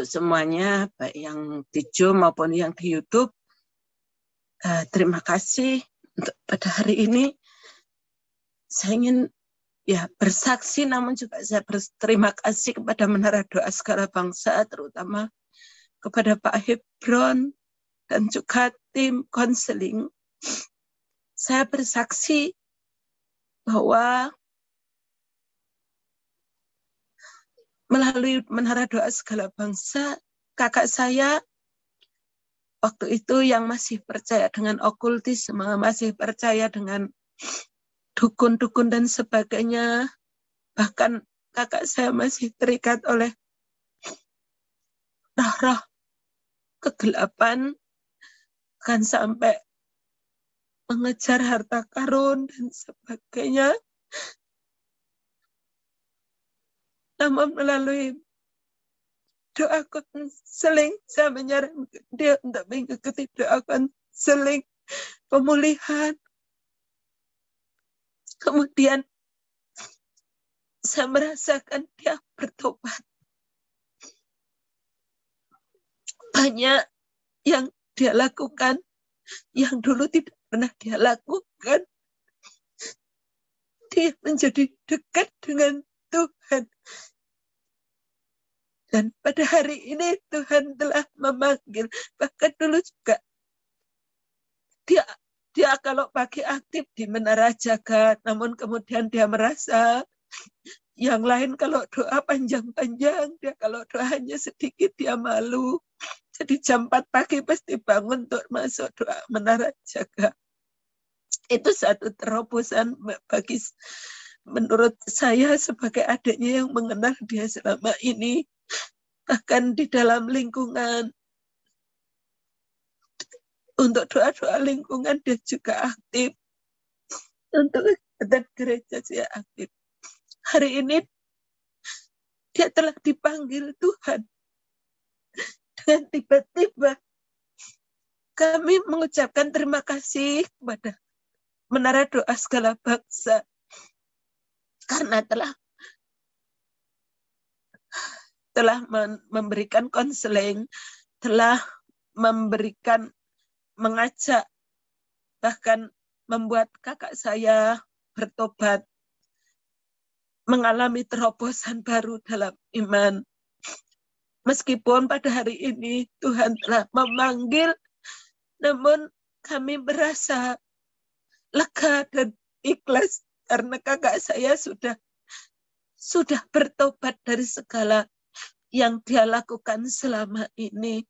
semuanya, baik yang di Zoom maupun yang di YouTube. Terima kasih untuk pada hari ini. Saya ingin bersaksi, namun juga saya berterima kasih kepada Menara Doa Segala Bangsa, terutama kepada Pak Hebron dan juga tim konseling. Saya bersaksi bahwa melalui Menara Doa Segala Bangsa, kakak saya waktu itu yang masih percaya dengan okultisme, masih percaya dengan dukun-dukun dan sebagainya, bahkan kakak saya masih terikat oleh roh-roh kegelapan, kan sampai mengejar harta karun dan sebagainya. Namun melalui doa konseling, saya menyarankan dia untuk mengikuti doa konseling pemulihan. Kemudian saya merasakan dia bertobat. Banyak yang dia lakukan yang dulu tidak pernah dia lakukan. Dia menjadi dekat dengan Tuhan. Dan pada hari ini Tuhan telah memanggil. Bahkan dulu juga dia kalau pagi aktif di Menara Jagat, namun kemudian dia merasa yang lain kalau doa panjang-panjang, dia kalau doanya sedikit dia malu. Jadi jam 4 pagi pasti bangun untuk masuk doa Menara Jagat. Itu satu terobosan bagi menurut saya sebagai adiknya yang mengenal dia selama ini. Bahkan di dalam lingkungan, untuk doa-doa lingkungan dia juga aktif. Untuk kegiatan gereja dia aktif. Hari ini dia telah dipanggil Tuhan. Dan tiba-tiba kami mengucapkan terima kasih kepada Menara Doa Segala Bangsa. Karena telah memberikan konseling, telah mengajak, bahkan membuat kakak saya bertobat, mengalami terobosan baru dalam iman. Meskipun pada hari ini Tuhan telah memanggil, namun kami merasa lega dan ikhlas karena kakak saya sudah bertobat dari segala yang dia lakukan selama ini.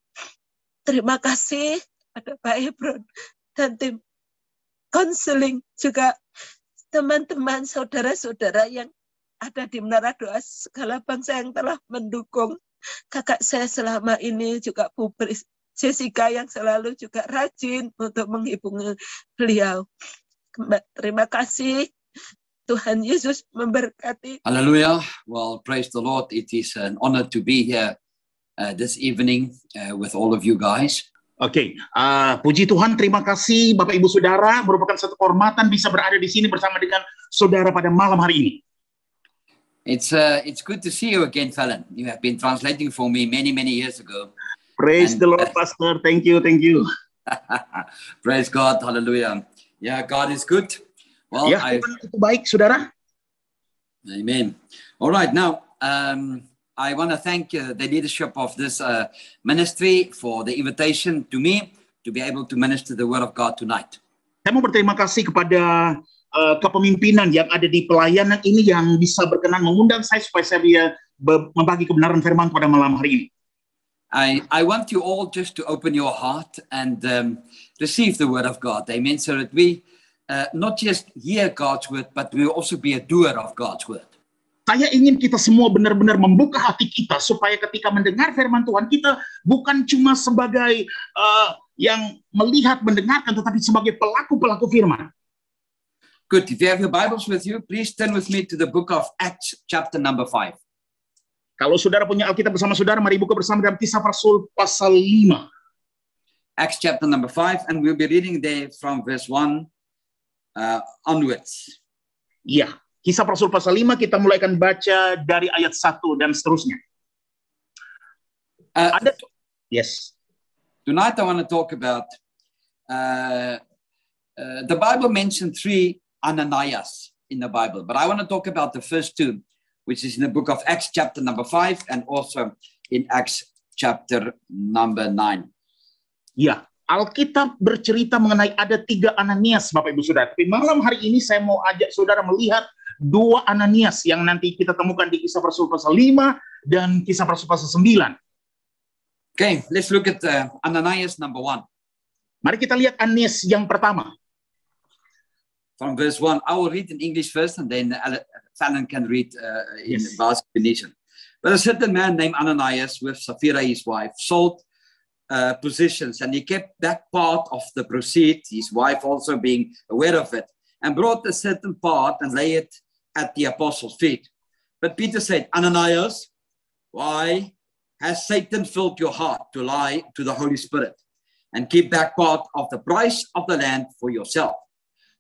Terima kasih pada Pak Hebron dan tim konseling, juga teman-teman saudara-saudara yang ada di Menara Doa Segala Bangsa yang telah mendukung kakak saya selama ini, juga Bu Jessica yang selalu juga rajin untuk menghubungi beliau. Terima kasih. Tuhan Yesus memberkati. Hallelujah. Well, praise the Lord. It is an honor to be here this evening with all of you guys. Oke, puji Tuhan, terima kasih Bapak Ibu Saudara, merupakan satu kehormatan bisa berada di sini bersama dengan saudara pada malam hari ini. It's good to see you again, Fallon. You have been translating for me many years ago. Praise the Lord, Pastor. Thank you. Praise God. Hallelujah. Yeah, God is good. Well, ya, Tuhan itu baik, saudara. Amen. All right, now I want to thank the leadership of this ministry for the invitation to me to be able to minister the Word of God tonight. Saya mau berterima kasih kepada kepemimpinan yang ada di pelayanan ini yang bisa berkenan mengundang saya supaya saya bisa membagi kebenaran firman pada malam hari ini. I want you all just to open your heart and receive the Word of God. Amen. So that we not just hear God's Word, but we will also be a doer of God's Word. Saya ingin kita semua benar-benar membuka hati kita supaya ketika mendengar firman Tuhan kita bukan cuma sebagai yang melihat, mendengarkan, tetapi sebagai pelaku-pelaku firman. Good. If you have your Bibles with you, please turn with me to the book of Acts, chapter number 5. Kalau saudara punya Alkitab bersama saudara, mari buka bersama dalam Kisah Rasul pasal 5. Acts chapter number 5, and we'll be reading there from verse 1 onwards. Ya, Kisah Rasul pasal 5 kita mulai akan baca dari ayat 1 dan seterusnya. Yes. Tonight I want to talk about the Bible mentioned 3 Ananias in the Bible, but I want to talk about the first 2, which is in the book of Acts chapter number 5 and also in Acts chapter number 9. Ya, Alkitab bercerita mengenai ada 3 Ananias, Bapak Ibu Saudara. Tapi malam hari ini saya mau ajak saudara melihat 2 Ananias yang nanti kita temukan di Kisah Rasul pasal 5 dan Kisah Rasul pasal 9. Okay, let's look at Ananias number 1. Mari kita lihat Ananias yang pertama. From verse 1, I will read in English first, and then Fallon can read in Basque Venetian. But a certain man named Ananias, with Sapphira his wife, sold positions, and he kept that part of the proceeds, his wife also being aware of it, and brought a certain part and lay it at the apostles' feet. But Peter said, Ananias, why has Satan filled your heart to lie to the Holy Spirit and keep that part of the price of the land for yourself?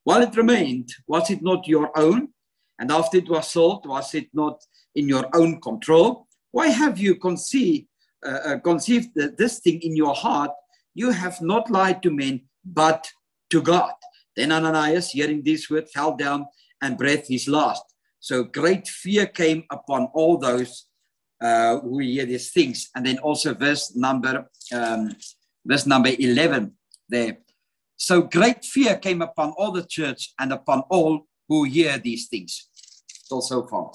While it remained, was it not your own? And after it was sold, was it not in your own control? Why have you conceived this thing in your heart? You have not lied to men, but to God. Then Ananias, hearing these words, fell down and breathed his last. So great fear came upon all those who hear these things. And then also verse number 11 there. So great fear came upon all the church and upon all who hear these things. So far.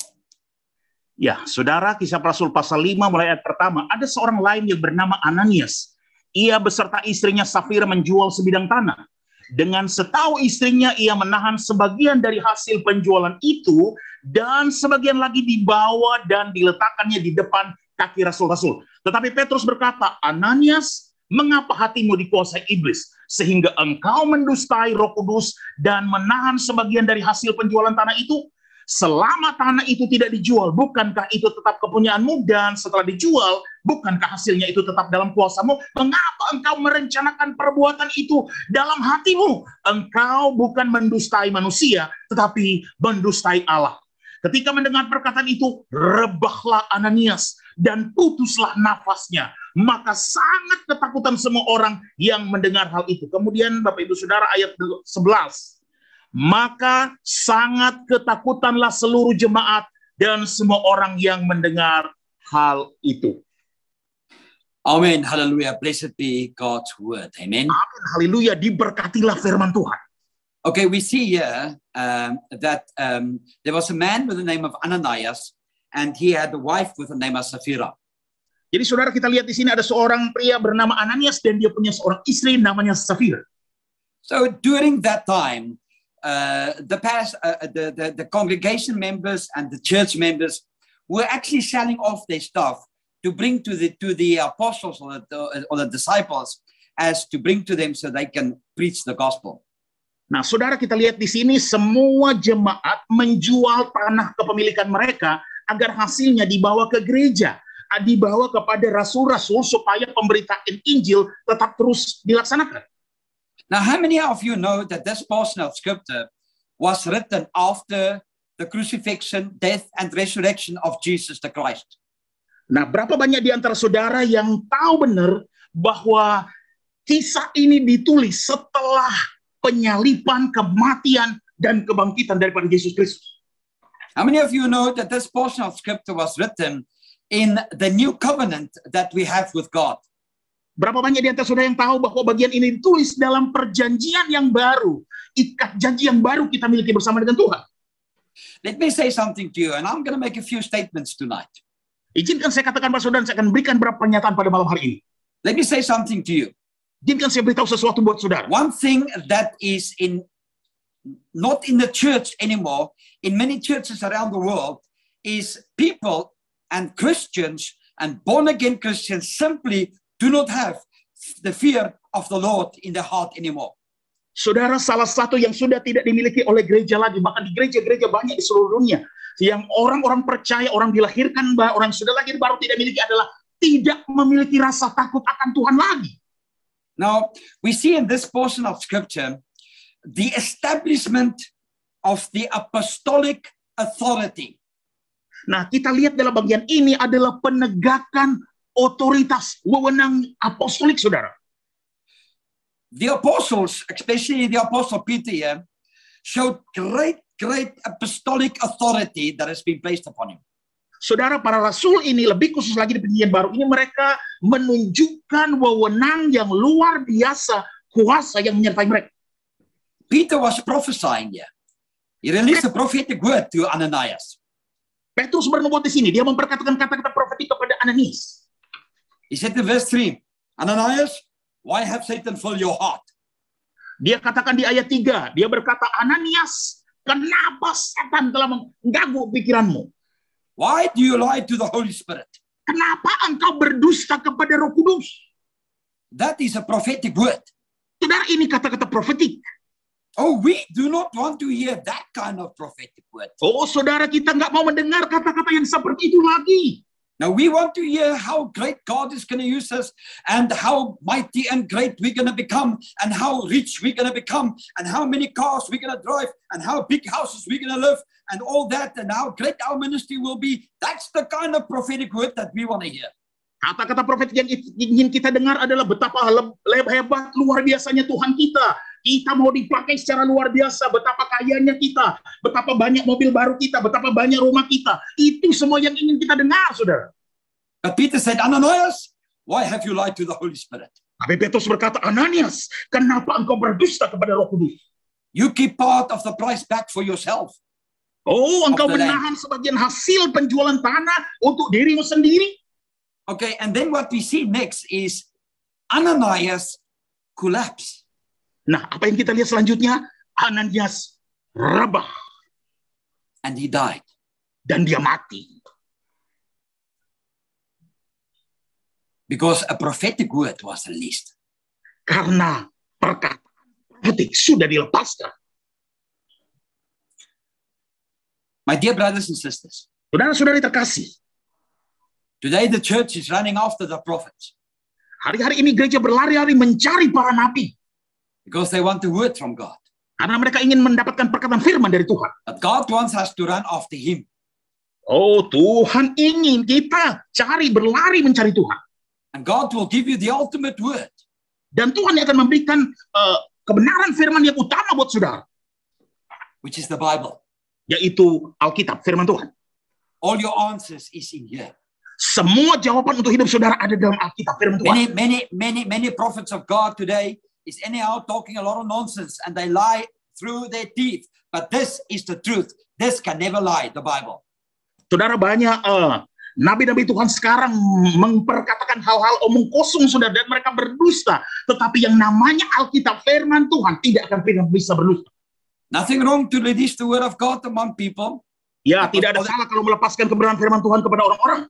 Ya, saudara, Kisah Rasul pasal 5 mulai ayat pertama. Ada seorang lain yang bernama Ananias. Ia beserta istrinya Sapphira menjual sebidang tanah. Dengan setahu istrinya, ia menahan sebagian dari hasil penjualan itu dan sebagian lagi dibawa dan diletakkannya di depan kaki rasul-rasul. Tetapi Petrus berkata, Ananias, mengapa hatimu dikuasai iblis sehingga engkau mendustai Roh Kudus dan menahan sebagian dari hasil penjualan tanah itu? Selama tanah itu tidak dijual, bukankah itu tetap kepunyaanmu? Dan setelah dijual, bukankah hasilnya itu tetap dalam kuasamu? Mengapa engkau merencanakan perbuatan itu dalam hatimu? Engkau bukan mendustai manusia, tetapi mendustai Allah. Ketika mendengar perkataan itu, rebahlah Ananias dan putuslah nafasnya. Maka sangat ketakutan semua orang yang mendengar hal itu. Kemudian Bapak Ibu Saudara ayat 11. Maka sangat ketakutanlah seluruh jemaat dan semua orang yang mendengar hal itu. Amen. Hallelujah. Blessed be God's word. Amen. Amin. Haleluya. Diberkatilah firman Tuhan. Okay, we see here that there was a man with the name of Ananias, and he had a wife with the name of Sapphira. Jadi saudara, kita lihat di sini ada seorang pria bernama Ananias dan dia punya seorang istri namanya Sapphira. So during that time, the congregation members and the church members were actually selling off their stuff to bring to the apostles or the disciples, as to bring to them so they can preach the gospel. Nah, saudara, kita lihat di sini semua jemaat menjual tanah kepemilikan mereka agar hasilnya dibawa ke gereja, dibawa kepada rasul-rasul supaya pemberitaan Injil tetap terus dilaksanakan. Now, how many of you know that this portion of scripture was written after the crucifixion, death, and resurrection of Jesus the Christ? Nah, berapa banyak di antara saudara yang tahu benar bahwa kisah ini ditulis setelah penyaliban, kematian, dan kebangkitan daripada Yesus Kristus? How many of you know that this portion of scripture was written in the new covenant that we have with God? Berapa banyak di antara saudara yang tahu bahwa bagian ini ditulis dalam perjanjian yang baru, ikat janji yang baru kita miliki bersama dengan Tuhan? Let me say something to you, and I'm going to make a few statements tonight. Izinkan saya katakan pada saudara, saya akan berikan beberapa pernyataan pada malam hari ini. Let me say something to you. Izinkan saya beritahu sesuatu buat saudara. One thing that is not in the church anymore, in many churches around the world, is people and Christians and born-again Christians simply do not have the fear of the Lord in their heart anymore. Saudara, salah satu yang sudah tidak dimiliki oleh gereja lagi, bahkan di gereja-gereja banyak di seluruh dunia, yang orang-orang percaya, orang dilahirkan, orang yang sudah lahir baru tidak miliki adalah tidak memiliki rasa takut akan Tuhan lagi. Now, we see in this portion of scripture the establishment of the apostolic authority. Nah, kita lihat dalam bagian ini adalah penegakan otoritas, wewenang apostolik, saudara. The apostles, especially the apostle Peter here, showed great apostolic authority that has been placed upon him. Saudara, para rasul ini lebih khusus lagi di perjanjian baru ini, mereka menunjukkan wewenang yang luar biasa, kuasa yang menyertai mereka. Peter was prophesying here. He released a prophetic word to Ananias. Petrus bernubuat di sini, dia memperkatakan kata-kata profetik kepada Ananias. He said in verse 3, Ananias, why have Satan filled your heart? Dia katakan di ayat 3, dia berkata, Ananias, kenapa setan telah mengganggu pikiranmu? Why do you lie to the Holy Spirit? Kenapa engkau berdusta kepada Roh Kudus? That is a prophetic word. Saudara, ini kata-kata profetik. Oh, we do not want to hear that kind of prophetic word. Oh, saudara, kita nggak mau mendengar kata-kata yang seperti itu lagi. Now we want to hear how great God is going to use us and how mighty and great we're going to become and how rich we're going to become and how many cars we're going to drive and how big houses we're going to live and all that and how great our ministry will be. That's the kind of prophetic word that we want to hear. Kata-kata profetik yang ingin kita dengar adalah betapa hebat, luar biasanya Tuhan kita. Kita mau dipakai secara luar biasa, betapa kayanya kita, betapa banyak mobil baru kita, betapa banyak rumah kita. Itu semua yang ingin kita dengar, saudara. But Peter said, Ananias, why have you lied to the Holy Spirit? Tapi Petrus berkata, Ananias, kenapa engkau berdusta kepada Roh Kudus? You keep part of the price back for yourself. Oh, engkau menahan sebagian hasil penjualan tanah untuk dirimu sendiri. Okay, and then what we see next is Ananias collapse. Nah, apa yang kita lihat selanjutnya? Ananias rebah. And he died. Dan dia mati. Because a prophetic word was released. Karena perkataan profetik sudah dilepaskan. My dear brothers and sisters. Saudara-saudari terkasih. Today the church is running after the prophets. Hari-hari ini gereja berlari-lari mencari para nabi. Because they want the word from God. Karena mereka ingin mendapatkan perkataan firman dari Tuhan. But God wants us to run after Him. Oh, Tuhan ingin kita berlari mencari Tuhan. And God will give you the ultimate word. Dan Tuhan akan memberikan kebenaran firman yang utama buat saudara. Which is the Bible. Yaitu Alkitab, firman Tuhan. All your answers is in here. Semua jawaban untuk hidup saudara ada dalam Alkitab, firman Tuhan. Many prophets of God today is anyhow talking a lot of nonsense and they lie through their teeth. But this is the truth. This can never lie, the Bible. Saudara, banyak nabi-nabi Tuhan sekarang memperkatakan hal-hal omong kosong, saudara, dan mereka berdusta. Tetapi yang namanya Alkitab, firman Tuhan, tidak akan pernah bisa berdusta. Nothing wrong to release the word of God among people. Ya, tidak ada salah kalau melepaskan kebenaran firman Tuhan kepada orang-orang.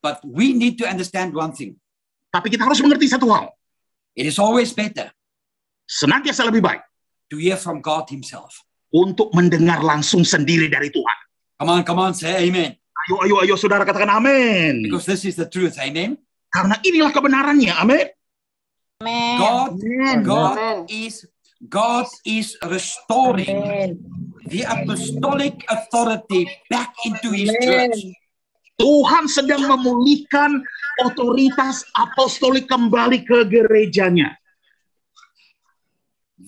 But we need to understand one thing. Tapi kita harus mengerti satu hal. It is always better. Senantiasa lebih baik. To hear from God Himself. Untuk mendengar langsung sendiri dari Tuhan. Come on, say amen. Ayo, saudara katakan amen. Because this is the truth, amen. Karena inilah kebenarannya, amen. God is restoring the apostolic authority back into His church. Tuhan sedang memulihkan otoritas apostolik kembali ke gerejanya.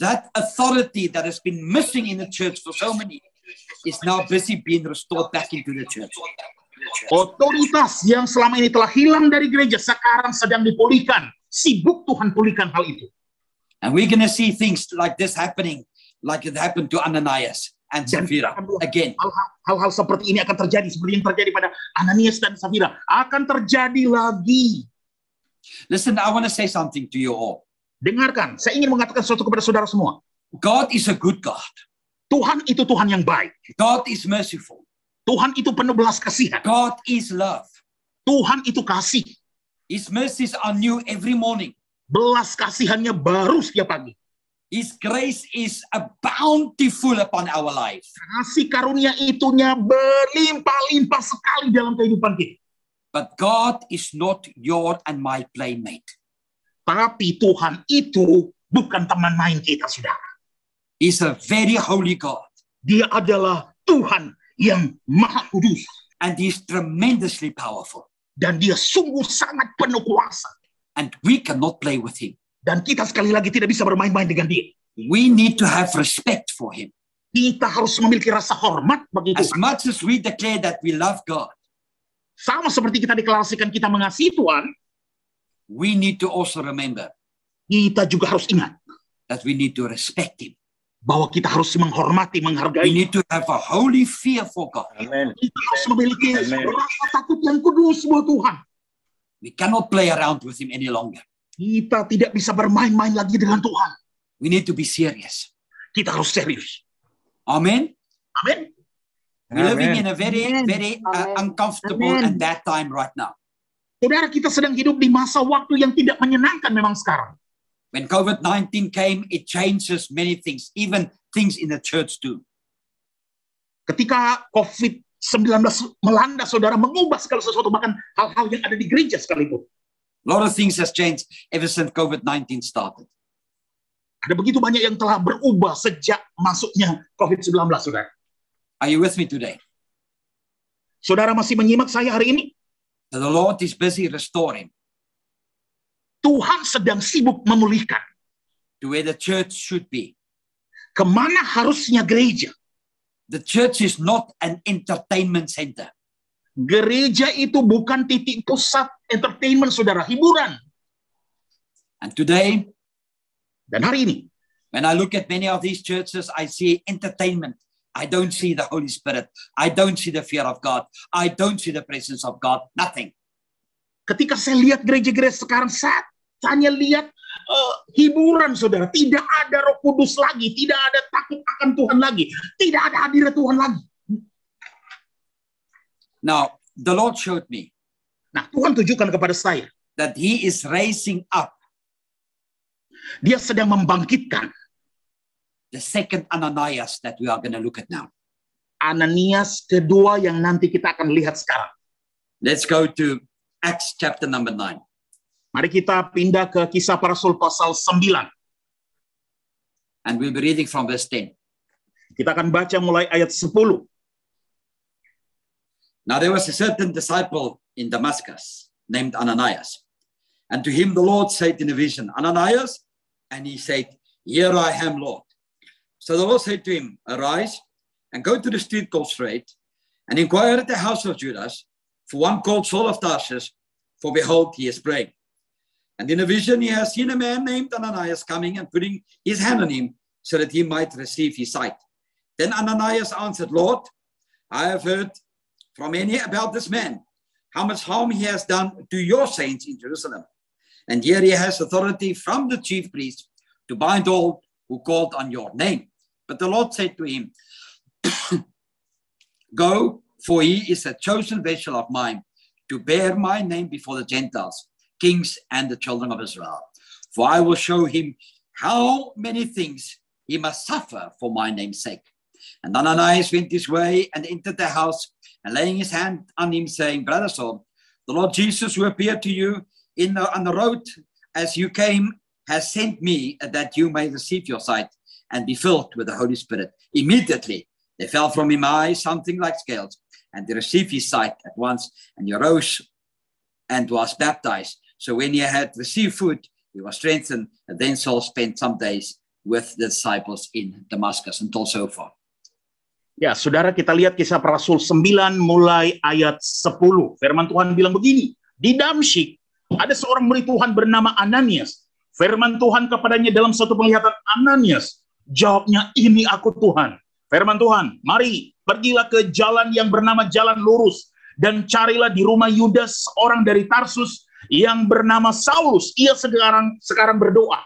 That authority that has been missing in the church for so many is now busy being restored back into the church. Otoritas yang selama ini telah hilang dari gereja sekarang sedang dipulihkan. Sibuk Tuhan pulihkan hal itu. And we're going to see things like this happening, like it happened to Ananias and Sapphira again. Hal-hal seperti ini akan terjadi seperti yang terjadi pada Ananias dan Sapphira. Akan terjadi lagi. Listen, I want to say something to you all. Dengarkan, saya ingin mengatakan sesuatu kepada saudara semua. God is a good God. Tuhan itu Tuhan yang baik. God is merciful. Tuhan itu penuh belas kasihan. God is love. Tuhan itu kasih. His mercies are new every morning. Belas kasihannya baru setiap pagi. His grace is a bountiful upon our lives. Kasih karunia itunya berlimpah-limpah sekali dalam kehidupan kita. But God is not your and my playmate. Tapi Tuhan itu bukan teman main kita, saudara. He's a very holy God. Dia adalah Tuhan yang maha kudus. And He's tremendously powerful. Dan dia sungguh sangat penuh kuasa. And we cannot play with him. Dan kita sekali lagi tidak bisa bermain-main dengan dia. We need to have respect for him. Kita harus memiliki rasa hormat bagi As Tuhan. much as we declare that we love God, Sama seperti kita deklarasikan kita mengasihi Tuhan, we need to also remember kita juga harus ingat that we need to respect him. bahwa kita harus menghormati, We menghargai. need to have a holy fear for God. Amen. Kita harus memiliki Amen. rasa takut yang kudus buat Tuhan. We cannot play around with him any longer. Kita tidak bisa bermain-main lagi dengan Tuhan. We need to be serious. Kita harus serius. Amen. Amin. We're living in Amen. a very, Amen. very Amen. uncomfortable Amen. and bad time right now. Saudara, kita sedang hidup di masa waktu yang tidak menyenangkan memang sekarang. When COVID-19 came, it changes many things, even things in the church too. Ketika COVID-19 melanda, saudara, mengubah segala sesuatu, bahkan hal-hal yang ada di gereja sekalipun. A lot of things has changed ever since COVID-19 started. Ada begitu banyak yang telah berubah sejak masuknya COVID-19, saudara. Are you with me today? Saudara masih menyimak saya hari ini? So the Lord is busy restoring Tuhan sedang sibuk memulihkan. to where the church should be. Kemana harusnya gereja? The church is not an entertainment center. Gereja itu bukan titik pusat entertainment, saudara, hiburan. And today, Dan hari ini, when I look at many of these churches, I see entertainment. I don't see the Holy Spirit. I don't see the fear of God. I don't see the presence of God. Nothing. ketika saya lihat gereja-gereja sekarang, saya hanya lihat hiburan, saudara. Tidak ada Roh Kudus lagi, tidak ada takut akan Tuhan lagi, tidak ada hadirat Tuhan lagi. Now, the Lord showed me Nah, Tuhan tunjukkan kepada saya, that He is raising up Dia sedang membangkitkan the second Ananias that we are going to look at now. Ananias kedua yang nanti kita akan lihat sekarang. Let's go to Acts chapter number 9. Mari kita pindah ke Kisah Para Rasul pasal 9. And we'll be reading from verse 10. Kita akan baca mulai ayat 10. Now there was a certain disciple in Damascus named Ananias. And to him the Lord said in a vision, Ananias? And he said, Here I am, Lord. So the Lord said to him, Arise and go to the street called Straight, and inquire at the house of Judas for one called Saul of Tarsus, for behold, he is praying. And in a vision he has seen a man named Ananias coming and putting his hand on him, so that he might receive his sight. Then Ananias answered, Lord, I have heard from many about this man, how much harm he has done to your saints in Jerusalem. And here he has authority from the chief priest to bind all who called on your name. But the Lord said to him, Go, for he is a chosen vessel of mine to bear my name before the Gentiles, kings, and the children of Israel. For I will show him how many things he must suffer for my name's sake. And Ananias went his way and entered the house, and laying his hand on him, saying, Brother Saul, the Lord Jesus, who appeared to you on the road as you came, has sent me that you may receive your sight and be filled with the Holy Spirit. Immediately there fell from him eyes something like scales, and he received his sight at once, and he arose and was baptized. So when he had received food, he was strengthened, and then Saul spent some days with the disciples in Damascus until so far. Ya, saudara, kita lihat Kisah Para Rasul 9 mulai ayat 10. Firman Tuhan bilang begini, di Damsyik ada seorang murid Tuhan bernama Ananias. Firman Tuhan kepadanya dalam satu penglihatan, Ananias. Jawabnya, ini aku Tuhan. Firman Tuhan, mari pergilah ke jalan yang bernama Jalan Lurus, dan carilah di rumah Yudas seorang dari Tarsus yang bernama Saulus. Ia sekarang berdoa.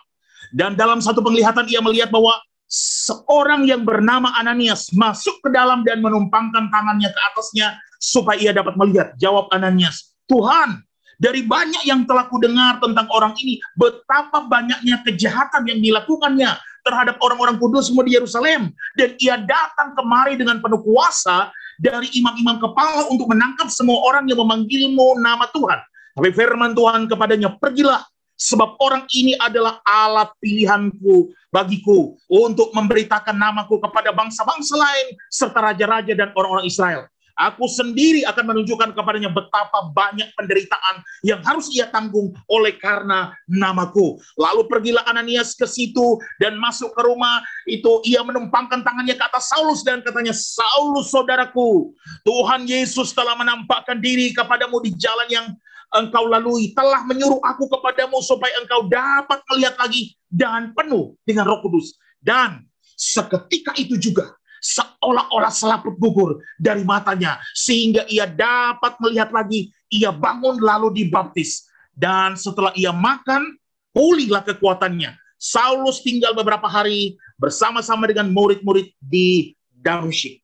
Dan dalam satu penglihatan ia melihat bahwa seorang yang bernama Ananias masuk ke dalam dan menumpangkan tangannya ke atasnya supaya ia dapat melihat. Jawab Ananias, Tuhan, dari banyak yang telah kudengar tentang orang ini, betapa banyaknya kejahatan yang dilakukannya terhadap orang-orang kudusmu di Yerusalem. Dan ia datang kemari dengan penuh kuasa dari imam-imam kepala untuk menangkap semua orang yang memanggilmu nama Tuhan. Tapi firman Tuhan kepadanya, pergilah, sebab orang ini adalah alat pilihanku bagiku untuk memberitakan namaku kepada bangsa-bangsa lain serta raja-raja dan orang-orang Israel. Aku sendiri akan menunjukkan kepadanya betapa banyak penderitaan yang harus ia tanggung oleh karena namaku. Lalu pergilah Ananias ke situ dan masuk ke rumah itu. Ia menumpangkan tangannya ke atas Saulus dan katanya, Saulus saudaraku, Tuhan Yesus telah menampakkan diri kepadamu di jalan yang engkau lalui, telah menyuruh aku kepadamu supaya engkau dapat melihat lagi dan penuh dengan Roh Kudus. Dan seketika itu juga seolah-olah selaput gugur dari matanya sehingga ia dapat melihat lagi. Ia bangun lalu dibaptis, dan setelah ia makan pulihlah kekuatannya. Saulus tinggal beberapa hari bersama-sama dengan murid-murid di Damsyik.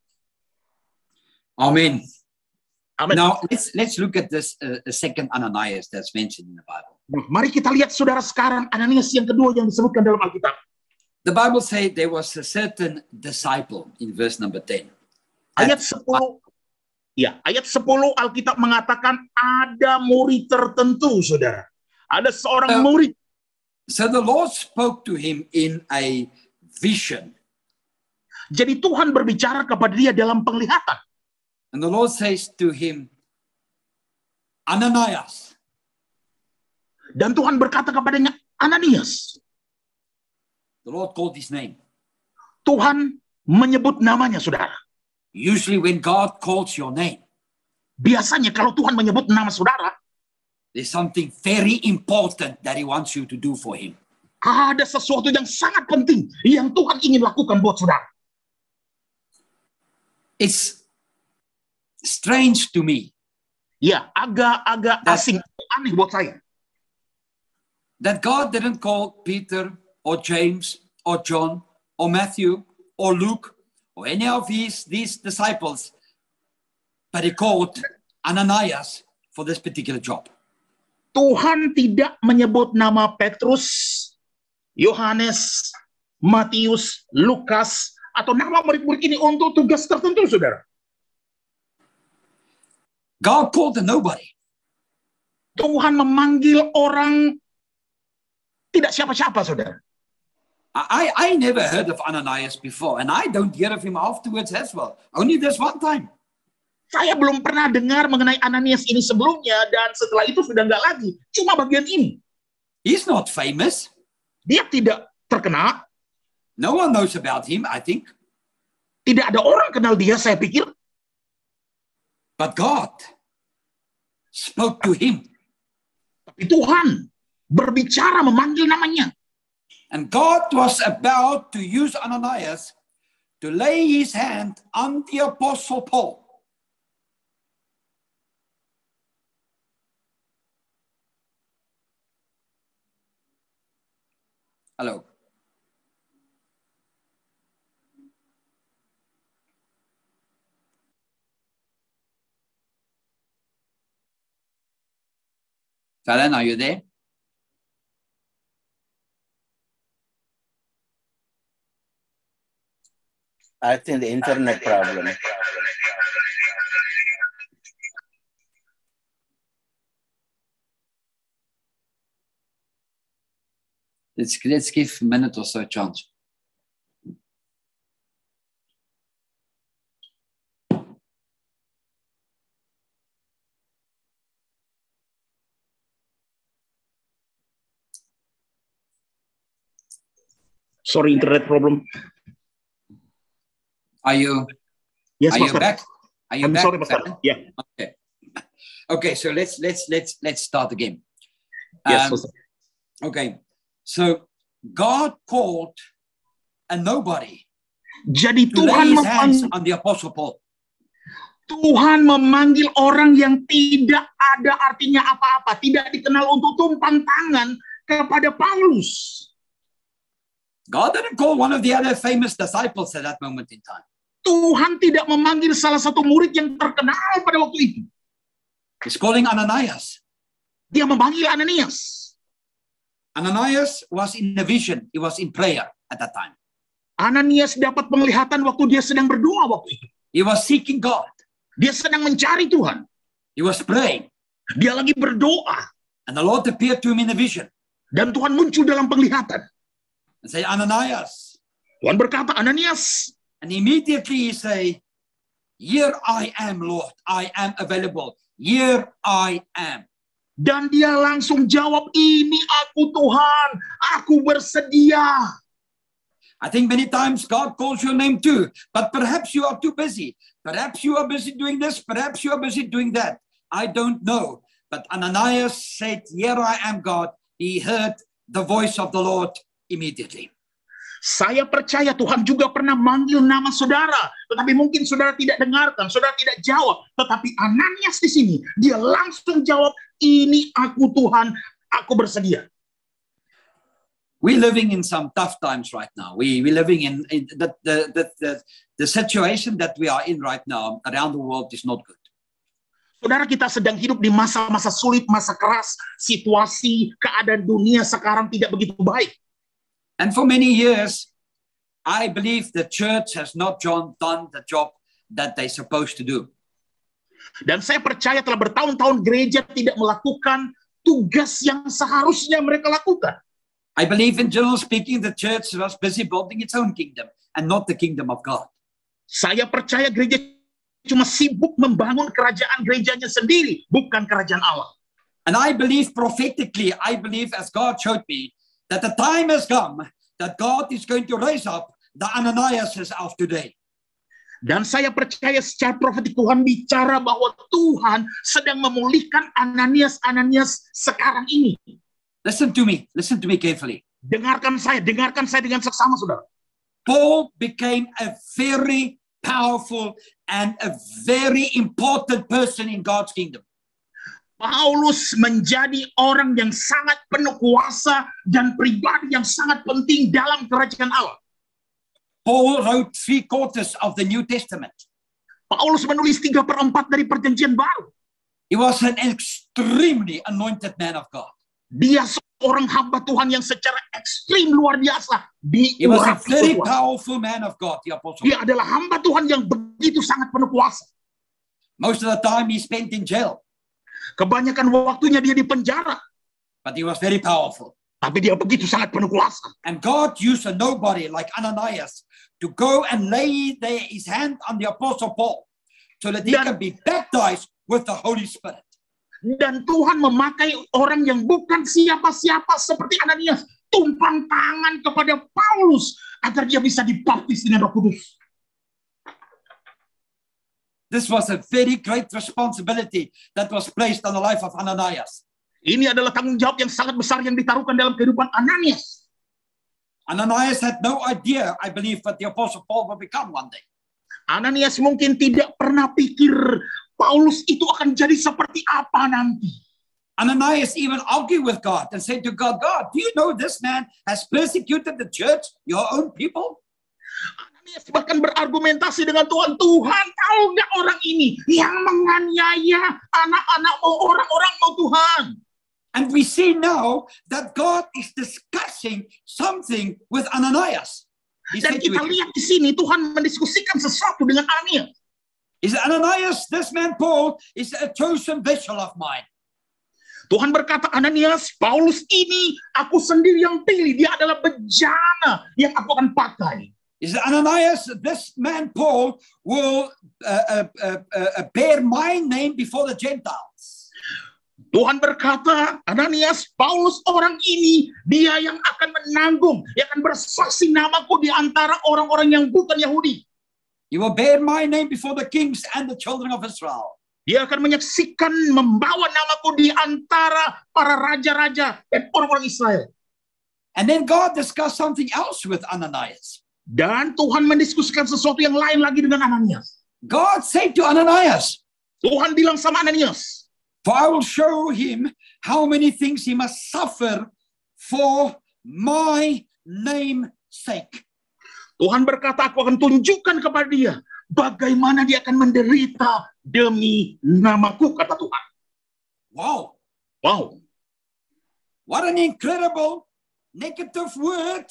Amen. Amen. Now let's look at this second Ananias that's mentioned in the Bible. Mari kita lihat saudara sekarang Ananias yang kedua yang disebutkan dalam Alkitab. The Bible says there was a certain disciple in verse number 10. Ayat 10. Ya, ayat 10 Alkitab mengatakan ada murid tertentu, saudara. Ada seorang murid. So the Lord spoke to him in a vision. Jadi Tuhan berbicara kepada dia dalam penglihatan. And the Lord says to him, Ananias. Dan Tuhan berkata kepadanya, Ananias. The Lord called his name. Tuhan menyebut namanya, saudara. Usually when God calls your name, biasanya kalau Tuhan menyebut nama saudara, there's something very important that he wants you to do for him. Ada sesuatu yang sangat penting yang Tuhan ingin lakukan buat saudara. It's strange to me. Ya, agak asing, aneh buat saya. That God didn't call Peter or James or John or Matthew or Luke or any of these disciples, but he called Ananias for this particular job. Tuhan tidak menyebut nama Petrus, Yohanes, Matius, Lukas, atau nama murid-murid ini untuk tugas tertentu, saudara. God called a nobody. Tuhan memanggil orang tidak siapa-siapa, saudara. I never heard of Ananias before, and I don't hear of him afterwards as well. Only this one time. Saya belum pernah dengar mengenai Ananias ini sebelumnya, dan setelah itu sudah nggak lagi. Cuma bagian ini. He's not famous. Dia tidak terkenal. No one knows about him, I think. Tidak ada orang kenal dia, saya pikir. But God spoke to him. Tapi Tuhan berbicara, memanggil namanya. And God was about to use Ananias to lay his hand on the Apostle Paul. Hello. Fallon, are you there? I think the internet problem. Let's give a minute or so a chance. Sorry, internet problem. Are you? Yes, are Pastor. you back? Are you I'm back? sorry, Pastor. Fallon? Yeah. Okay. Okay. So let's start again. Yes, Pastor. Okay. So God called a nobody Jadi to lay Tuhan his hands memanggil, on the Apostle Paul. Tuhan memanggil orang yang tidak ada artinya apa-apa, tidak dikenal untuk tumpang tangan kepada Paulus. God didn't call one of the other famous disciples at that moment in time. Tuhan tidak memanggil salah satu murid yang terkenal pada waktu itu. He's calling Ananias. Dia memanggil Ananias. Ananias was in a vision. He was in prayer at that time. Ananias dapat penglihatan waktu dia sedang berdoa waktu itu. He was seeking God. Dia sedang mencari Tuhan. He was praying. Dia lagi berdoa. And the Lord appeared to him in a vision. Dan Tuhan muncul dalam penglihatan. And say, Ananias. Tuhan berkata, Ananias. And immediately he say, Here I am, Lord. I am available. Here I am. Dan dia langsung jawab, ini aku Tuhan, aku bersedia. I think many times God calls your name too, but perhaps you are too busy. Perhaps you are busy doing this. Perhaps you are busy doing that. I don't know. But Ananias said, here I am, God. He heard the voice of the Lord immediately. Saya percaya Tuhan juga pernah manggil nama saudara, tetapi mungkin saudara tidak dengarkan, saudara tidak jawab. Tetapi Ananias di sini, dia langsung jawab, ini aku Tuhan, aku bersedia. We're living in some tough times right now. We're living in the situation that we are in right now around the world is not good. Saudara, kita sedang hidup di masa-masa sulit, masa keras. Situasi, keadaan dunia sekarang tidak begitu baik. And for many years, I believe the church has not done the job that they're supposed to do. Dan saya percaya telah bertahun-tahun gereja tidak melakukan tugas yang seharusnya mereka lakukan. I believe in general speaking, the church was busy building its own kingdom and not the kingdom of God. Saya percaya gereja cuma sibuk membangun kerajaan gerejanya sendiri, bukan kerajaan Allah. And I believe prophetically, I believe as God showed me, that the time has come that God is going to raise up the Ananiases of today. Dan saya percaya secara profetik Tuhan bicara bahwa Tuhan sedang memulihkan Ananias sekarang ini. Listen to me carefully. Dengarkan saya dengan seksama, saudara. Paul became a very powerful and a very important person in God's kingdom. Paulus menjadi orang yang sangat penuh kuasa dan pribadi yang sangat penting dalam kerajaan Allah. Paul wrote 3/4 of the New Testament. Paulus menulis 3/4 dari Perjanjian Baru. He was an extremely anointed man of God. Dia seorang hamba Tuhan yang secara ekstrim luar biasa He was a diurapi very Tuhan. powerful man of God, the apostle. Dia adalah hamba Tuhan yang begitu sangat penuh kuasa. Most of the time he spent in jail, Kebanyakan waktunya dia di penjara, but he was very powerful. tapi dia begitu sangat penuh kuasa. And God used a nobody like Ananias to go and lay his hand on the apostle Paul so that he can be baptized with the Holy Spirit. Dan Tuhan memakai orang yang bukan siapa-siapa seperti Ananias, tumpang tangan kepada Paulus agar dia bisa dibaptis dengan Roh Kudus. This was a very great responsibility that was placed on the life of Ananias. Ini adalah tanggung jawab yang sangat besar yang ditaruhkan dalam kehidupan Ananias. Ananias had no idea, I believe, that the apostle Paul will become one day. Ananias mungkin tidak pernah pikir Paulus itu akan jadi seperti apa nanti. Ananias even argued with God and said to God, God, do you know this man has persecuted the church, your own people? Ananias bahkan berargumentasi dengan Tuhan. Tuhan, tahu nggak orang ini yang menganiaya anak-anakmu, orang-orangmu, Tuhan. And we see now that God is discussing something with Ananias. He Dan said to kita him, lihat di sini Tuhan mendiskusikan sesuatu dengan Ananias. he said, Ananias, this man Paul is a chosen vessel of mine. Tuhan berkata, Ananias, Paulus ini aku sendiri yang pilih. Dia adalah bejana yang aku akan pakai. He said, Ananias, this man Paul will bear my name before the Gentiles. Tuhan berkata, Ananias, Paulus orang ini, dia yang akan menanggung, yang akan bersaksi namaku di antara orang-orang yang bukan Yahudi. He will bear my name before the kings and the children of Israel. Dia akan menyaksikan, membawa namaku di antara para raja-raja dan orang-orang Israel. And then God discussed something else with Ananias. Dan Tuhan mendiskusikan sesuatu yang lain lagi dengan Ananias. God said to Ananias, Tuhan bilang sama Ananias, for I will show him how many things he must suffer for my name's sake. Tuhan berkata, aku akan tunjukkan kepada dia bagaimana dia akan menderita demi namaku, kata Tuhan. Wow. Wow. What an incredible negative word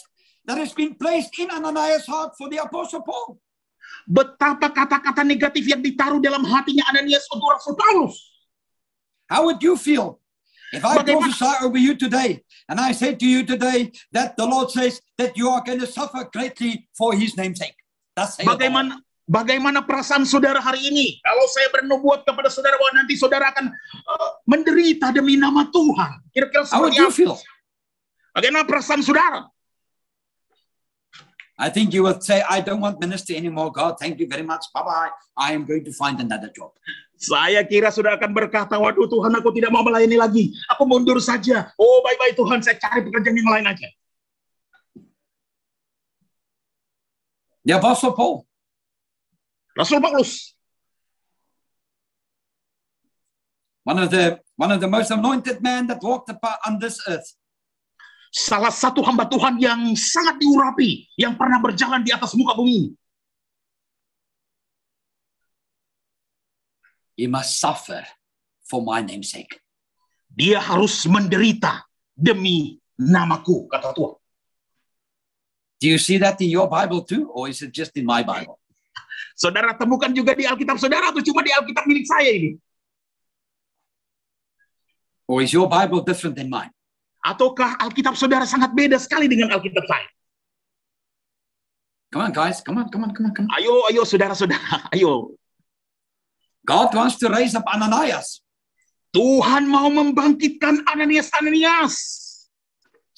that has been placed in Ananias' heart for the Apostle Paul. Betapa kata-kata negatif yang ditaruh dalam hatinya Ananias untuk Rasul Paulus. How would you feel if I prophesy over you today and I say to you today that the Lord says that you are going to suffer greatly for his name's sake? Bagaimana perasaan saudara hari ini? Kalau saya bernubuat kepada saudara bahwa nanti saudara akan menderita demi nama Tuhan. Kira-kira How would seperti you apa? feel? Bagaimana perasaan saudara? I think you would say, I don't want ministry anymore, God. Thank you very much. Bye-bye. I am going to find another job. Saya kira sudah akan berkata, waduh Tuhan, aku tidak mau melayani lagi. Aku mundur saja. Oh, bye-bye Tuhan, saya cari pekerjaan yang lain aja. The Apostle Paul. Rasul Paulus, One of the most anointed men that walked on this earth. salah satu hamba Tuhan yang sangat diurapi, yang pernah berjalan di atas muka bumi. He must suffer for my name's sake. Dia harus menderita demi namaku, kata Tuhan. Do you see that in your Bible too? Or is it just in my Bible? Saudara temukan juga di Alkitab saudara atau cuma di Alkitab milik saya ini? Or is your Bible different than mine? Ataukah Alkitab saudara sangat beda sekali dengan Alkitab saya? Come on, guys. Come on. Ayo saudara-saudara, ayo. God wants to raise up Ananias. Tuhan mau membangkitkan Ananias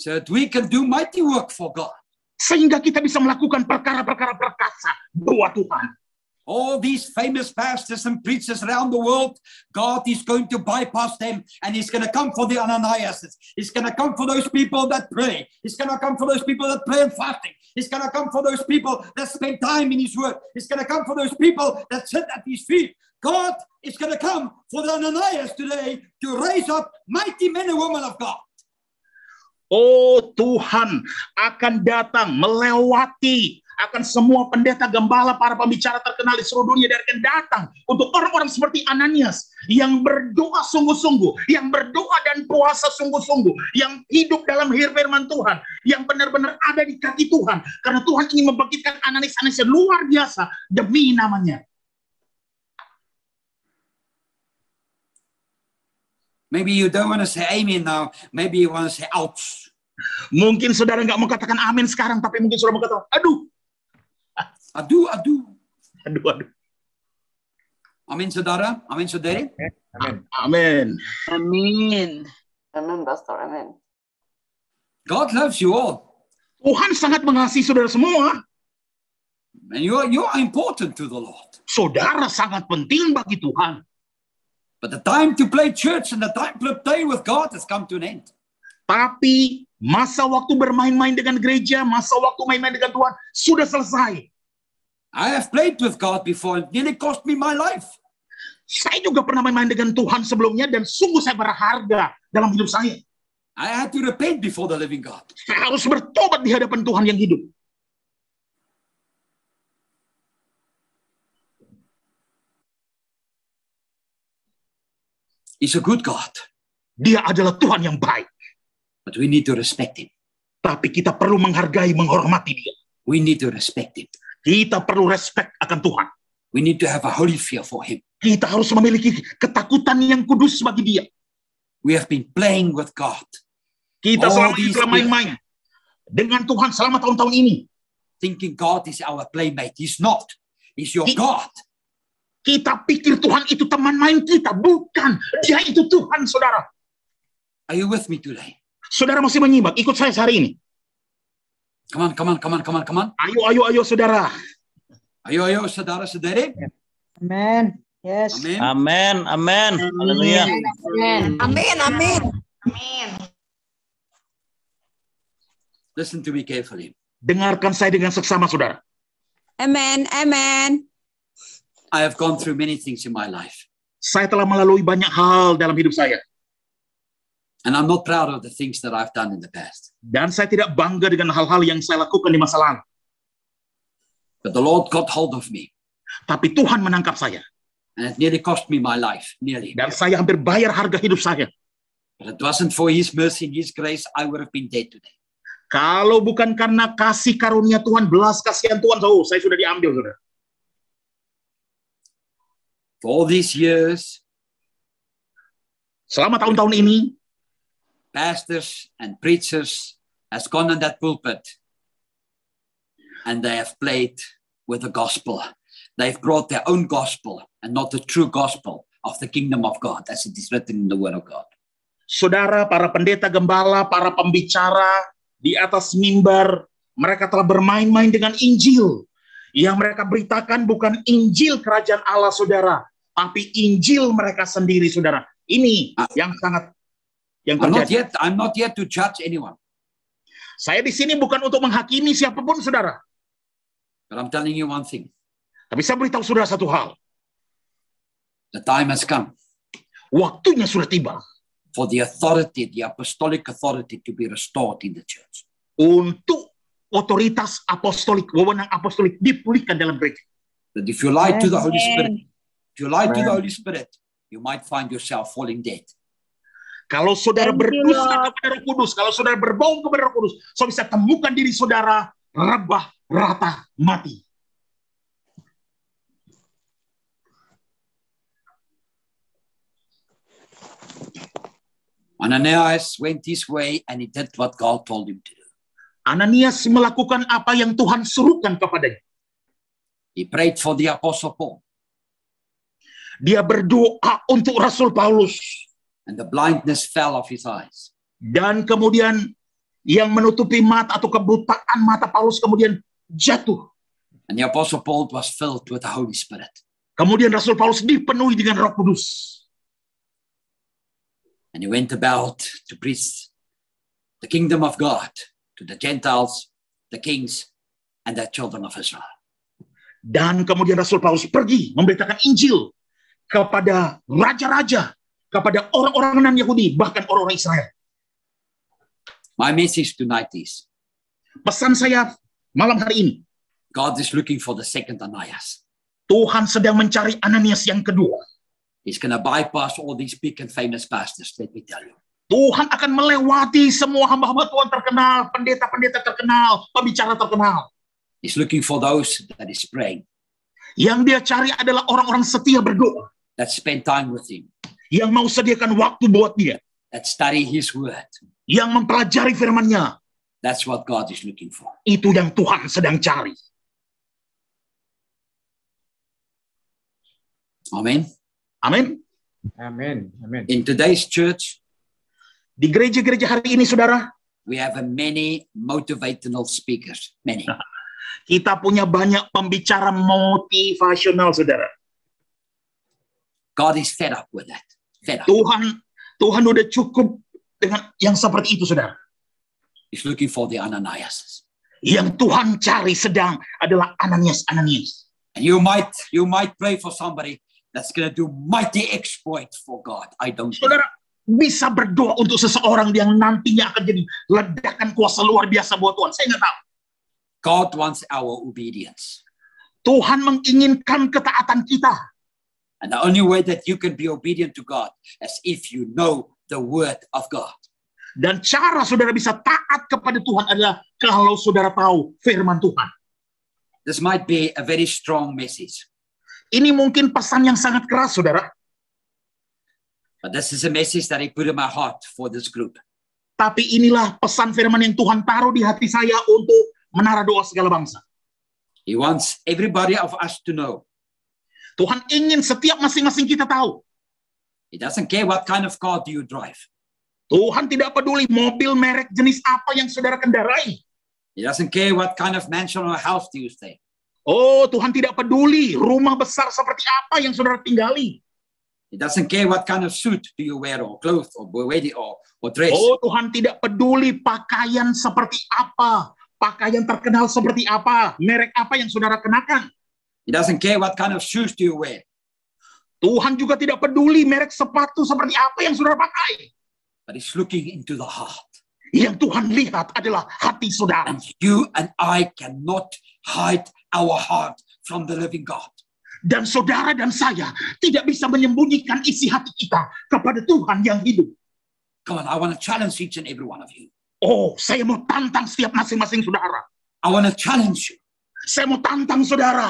so that we can do mighty work for God. Sehingga kita bisa melakukan perkara-perkara perkasa buat Tuhan. All these famous pastors and preachers around the world, God is going to bypass them and He's going to come for the Ananias. He's going to come for those people that pray. He's going to come for those people that pray and fasting. He's going to come for those people that spend time in His Word. He's going to come for those people that sit at His feet. God is going to come for the Ananias today to raise up mighty men and women of God. Oh, Tuhan akan datang melewati akan semua pendeta, gembala, para pembicara terkenal di seluruh dunia, dan akan datang untuk orang-orang seperti Ananias yang berdoa sungguh-sungguh, yang berdoa dan puasa sungguh-sungguh, yang hidup dalam firman Tuhan, yang benar-benar ada di kaki Tuhan, karena Tuhan ingin membangkitkan Ananias yang luar biasa demi namanya. Maybe you don't want to say amen now. Maybe you want to say ouch. Mungkin saudara nggak mau katakan amin sekarang, tapi mungkin saudara mau katakan aduh. Aduh. Amin saudara, amin saudari. Amin. Amin, Pastor. Amin. God loves you all. Tuhan sangat mengasihi saudara semua. And you are important to the Lord. Saudara sangat penting bagi Tuhan. But the time to play church and the time to play with God has come to an end. Tapi masa waktu bermain-main dengan gereja, masa waktu main-main dengan Tuhan sudah selesai. I have played with God before. It nearly cost me my life. Saya juga pernah main-main dengan Tuhan sebelumnya dan sungguh saya berharga dalam hidup saya. I had to repent before the living God. Saya harus bertobat di hadapan Tuhan yang hidup. He's a good God. Dia adalah Tuhan yang baik. But we need to respect Him. Tapi kita perlu menghargai, menghormati Dia. We need to respect Him. Kita perlu respect akan Tuhan. We need to have a holy fear for Him. Kita harus memiliki ketakutan yang kudus bagi Dia. We have been playing with God. Kita selama ini telah main-main dengan Tuhan selama tahun-tahun ini. Thinking God is our playmate. He's not. He's your God. Kita pikir Tuhan itu teman main kita. Bukan. Dia itu Tuhan, saudara. Are you with me today? Saudara masih menyimak. Ikut saya hari ini. Come on. Ayo, saudara. Ayo, saudara-saudari. Amen. Yes. Amen. Haleluya. Amin. Listen to me carefully. Dengarkan saya dengan seksama, saudara. Amen. I have gone through many things in my life. Saya telah melalui banyak hal dalam hidup saya. And I'm not proud of the things that I've done in the past. Dan saya tidak bangga dengan hal-hal yang saya lakukan di masa lalu. But the Lord got hold of me. Tapi Tuhan menangkap saya. And it nearly cost me my life. Nearly. Dan saya hampir bayar harga hidup saya. But it wasn't for His mercy and His grace, I would have been dead today. Kalau bukan karena kasih karunia Tuhan, belas kasihan Tuhan, saya sudah diambil, saudara. For all these years, selama tahun-tahun ini, pastors and preachers has gone on that pulpit and they have played with the gospel. They've brought their own gospel and not the true gospel of the kingdom of God, as it is written in the word of God. Saudara, para pendeta gembala, para pembicara di atas mimbar, mereka telah bermain-main dengan Injil. Yang mereka beritakan bukan Injil kerajaan Allah, saudara, tapi Injil mereka sendiri, saudara. Ini yang terjadi. I'm not here to judge anyone. Saya di sini bukan untuk menghakimi siapapun, saudara. But I'm telling you one thing. Tapi saya beritahu saudara satu hal. The time has come. Waktunya sudah tiba. For the authority, the apostolic authority to be restored in the church. Untuk otoritas apostolik, wewenang apostolik dipulihkan dalam gereja. That if you lie to the Holy Spirit, you might find yourself falling dead. Kalau saudara berdusta kepada Roh Kudus, kalau saudara berbohong kepada Roh Kudus, saudara bisa temukan diri saudara rebah, rata, mati. Ananias went his way and he did what God told him to do. Ananias melakukan apa yang Tuhan suruhkan kepadanya. He prayed for the Apostle Paul. Dia berdoa untuk Rasul Paulus. And the blindness fell off his eyes. Dan kemudian yang menutupi mata atau kebutaan mata Paulus kemudian jatuh. And the Apostle Paul was filled with the Holy Spirit. Kemudian Rasul Paulus dipenuhi dengan Roh Kudus. And he went about to preach the kingdom of God to the Gentiles, the kings, and the children of Israel. Dan kemudian Rasul Paulus pergi memberitakan Injil kepada raja-raja, kepada orang-orang non-Yahudi, bahkan orang-orang Israel. My message tonight is, pesan saya malam hari ini, God is looking for the second Ananias. Tuhan sedang mencari Ananias yang kedua. He's going to bypass all these big and famous pastors, let me tell you. Tuhan akan melewati semua hamba-hamba Tuhan terkenal, pendeta-pendeta terkenal, pembicara terkenal. He's looking for those that is praying. Yang dia cari adalah orang-orang setia berdoa. That spend time with him. Yang mau sediakan waktu buat dia. That study his word. Yang mempelajari firman-Nya. That's what God is looking for. Itu yang Tuhan sedang cari. Amen. Amin. Amen. Amen. In today's church, di gereja-gereja hari ini, saudara, we have many motivational speakers. Many. Kita punya banyak pembicara motivasional, saudara. God is fed up with that. Fed up. Tuhan udah cukup dengan yang seperti itu, saudara. He's looking for the Ananias. Yang Tuhan cari sedang adalah Ananias. And you might pray for somebody that's going to do mighty exploits for God. I don't know. Saudara bisa berdoa untuk seseorang yang nantinya akan jadi ledakan kuasa luar biasa buat Tuhan. Saya nggak tahu. God wants our obedience. Tuhan menginginkan ketaatan kita. And the only way that you can be obedient to God is if you know the word of God. Dan cara saudara bisa taat kepada Tuhan adalah kalau saudara tahu firman Tuhan. This might be a very strong message. Ini mungkin pesan yang sangat keras, saudara. But this is a message that I put in my heart for this group. Tapi inilah pesan firman yang Tuhan taruh di hati saya untuk menara doa segala bangsa. He wants everybody of us to know. Tuhan ingin setiap masing-masing kita tahu. He doesn't care what kind of car do you drive. Tuhan tidak peduli mobil merek jenis apa yang saudara kendarai. He doesn't care what kind of mansion or house do you stay. Oh, Tuhan tidak peduli rumah besar seperti apa yang saudara tinggali. He doesn't care what kind of suit do you wear or clothes or dress. Oh, Tuhan tidak peduli pakaian seperti apa, pakaian terkenal seperti apa, merek apa yang saudara kenakan. He doesn't care what kind of shoes do you wear. Tuhan juga tidak peduli merek sepatu seperti apa yang saudara pakai. But he's looking into the heart. Yang Tuhan lihat adalah hati saudara. And you and I cannot hide our heart from the living God. Dan saudara dan saya tidak bisa menyembunyikan isi hati kita kepada Tuhan yang hidup. Come on, I want to challenge each and every one of you. Oh, saya mau tantang setiap masing-masing saudara. I want to challenge you. Saya mau tantang saudara.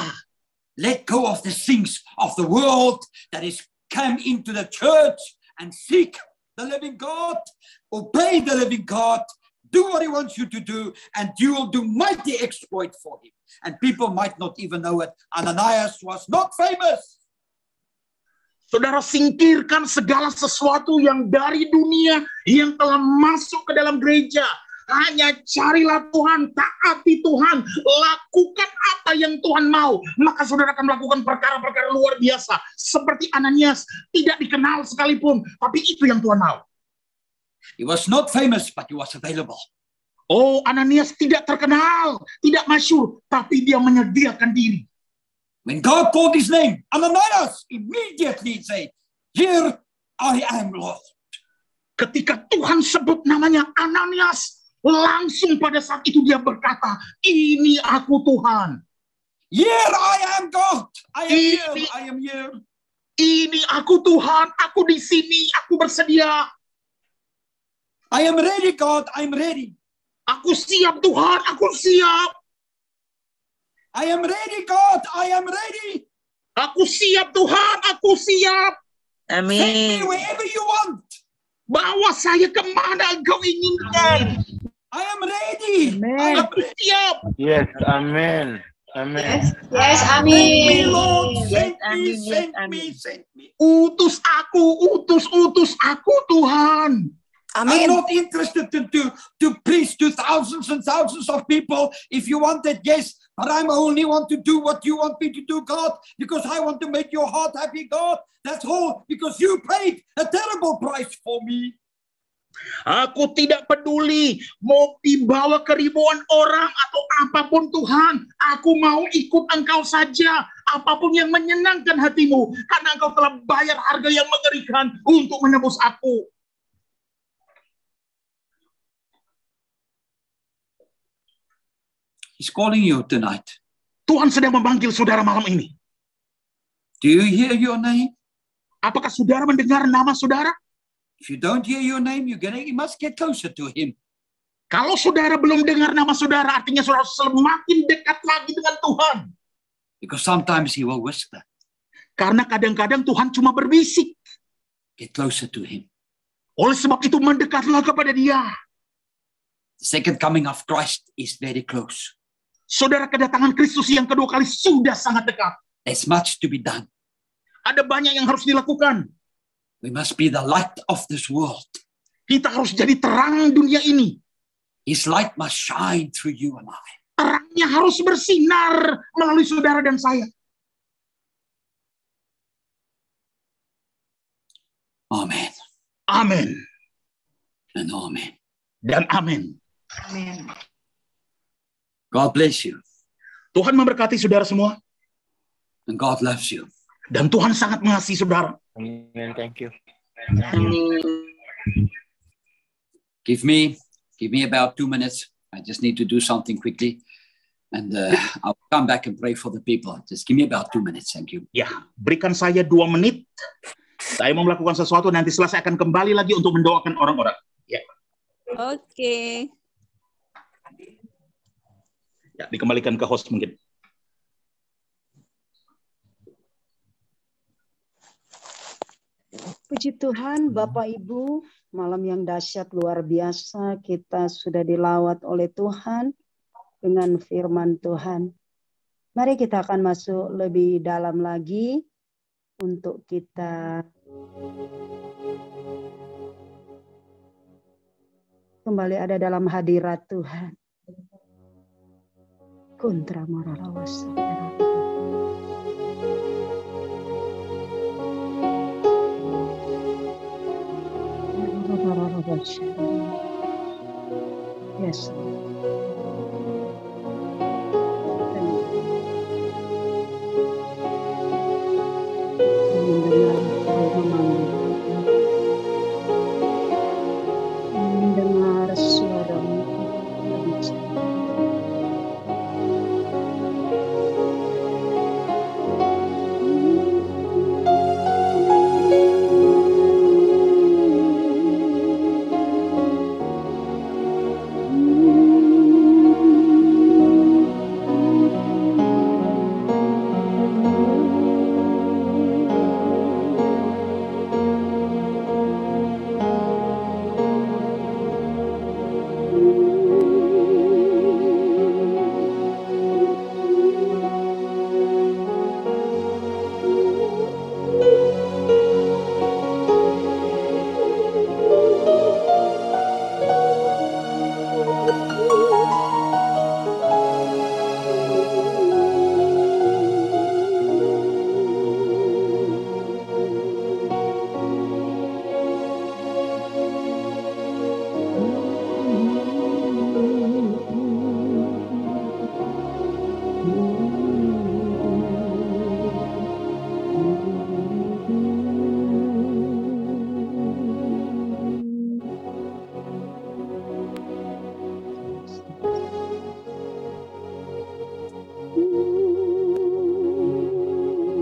Let go of the things of the world that is come into the church and seek the living God. Obey the living God. do what he wants you to do, and you will do mighty exploit for him. And people might not even know it. Ananias was not famous. Saudara, singkirkan segala sesuatu yang dari dunia yang telah masuk ke dalam gereja. Hanya carilah Tuhan, taati Tuhan, lakukan apa yang Tuhan mau. Maka saudara akan melakukan perkara-perkara luar biasa. Seperti Ananias, tidak dikenal sekalipun, tapi itu yang Tuhan mau. He was not famous, but he was available. Oh, Ananias tidak terkenal, tidak masyhur, tapi dia menyediakan diri. When God called his name, Ananias, immediately he said, "Here I am, Lord." Ketika Tuhan sebut namanya Ananias, langsung pada saat itu dia berkata, "Ini aku Tuhan." Here I am, God. I am here. I am here. Ini aku Tuhan, aku di sini, aku bersedia. I am ready, God. I'm ready. Aku siap Tuhan, aku siap. I am ready, God. I am ready. Aku siap Tuhan, aku siap. Send me wherever you want. Bawa saya kemana Engkau inginkan. I am ready. I am Aku siap. Yes, amen. Amen. Yes, Send me, amin. Lord. Yes, Send me, amin, yes, send me, amin. send me. Utus aku Tuhan. I'm not interested to preach to thousands and thousands of people. If you want it, yes. But I only want to do what you want me to do, God, because I want to make your heart happy, God. That's all, because you paid a terrible price for me. Aku tidak peduli mau dibawa ke ribuan orang atau apapun Tuhan. Aku mau ikut Engkau saja. Apapun yang menyenangkan hatimu. Karena Engkau telah bayar harga yang mengerikan untuk menebus aku. He's calling you tonight. Tuhan sedang memanggil saudara malam ini. Do you hear your name? Apakah saudara mendengar nama saudara? If you don't hear your name, you must get closer to him. Kalau saudara belum dengar nama saudara, artinya saudara semakin dekat lagi dengan Tuhan. Because sometimes he will whisper. Karena kadang-kadang Tuhan cuma berbisik. Get closer to him. Oleh sebab itu mendekatlah kepada Dia. The second coming of Christ is very close. Saudara, kedatangan Kristus yang kedua kali sudah sangat dekat. There's much to be done. Ada banyak yang harus dilakukan. We must be the light of this world. Kita harus jadi terang dunia ini. His light must shine through you and I. Terangnya harus bersinar melalui saudara dan saya. Amen. Amin. And amen. Dan amin. Amin. God bless you. Tuhan memberkati saudara semua. And God loves you. Dan Tuhan sangat mengasihi saudara. Amen. Thank you. Give me about 2 minutes. I just need to do something quickly. And I'll come back and pray for the people. Just give me about 2 minutes. Thank you. Ya, berikan saya 2 menit. Saya mau melakukan sesuatu, nanti setelah saya akan kembali lagi untuk mendoakan orang-orang. Ya. Oke. Ya, dikembalikan ke host mungkin. Puji Tuhan, Bapak Ibu, malam yang dahsyat luar biasa, kita sudah dilawat oleh Tuhan dengan firman Tuhan. Mari kita akan masuk lebih dalam lagi untuk kita kembali ada dalam hadirat Tuhan. Kontra maralawas. Yes. Mendengar suaramu.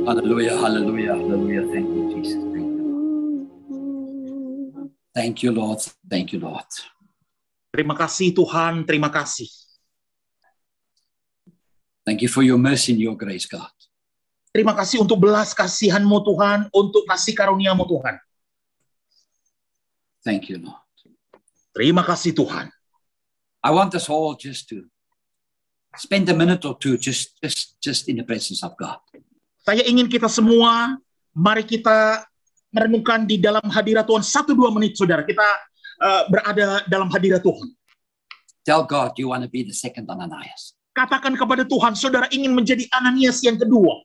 Hallelujah, hallelujah, hallelujah. Thank you, Jesus. Thank you. Thank you, Lord. Thank you, Lord. Terima kasih Tuhan, terima kasih. Thank you for your mercy and your grace, God. Terima kasih untuk belas kasihan-Mu Tuhan, untuk kasih karunia-Mu Tuhan. Thank you, Lord. Terima kasih Tuhan. I want us all just to spend a minute or two just in the presence of God. Saya ingin kita semua, mari kita merenungkan di dalam hadirat Tuhan 1-2 menit, saudara. Kita berada dalam hadirat Tuhan. Tell God you want to be the second Ananias. Katakan kepada Tuhan, saudara ingin menjadi Ananias yang kedua.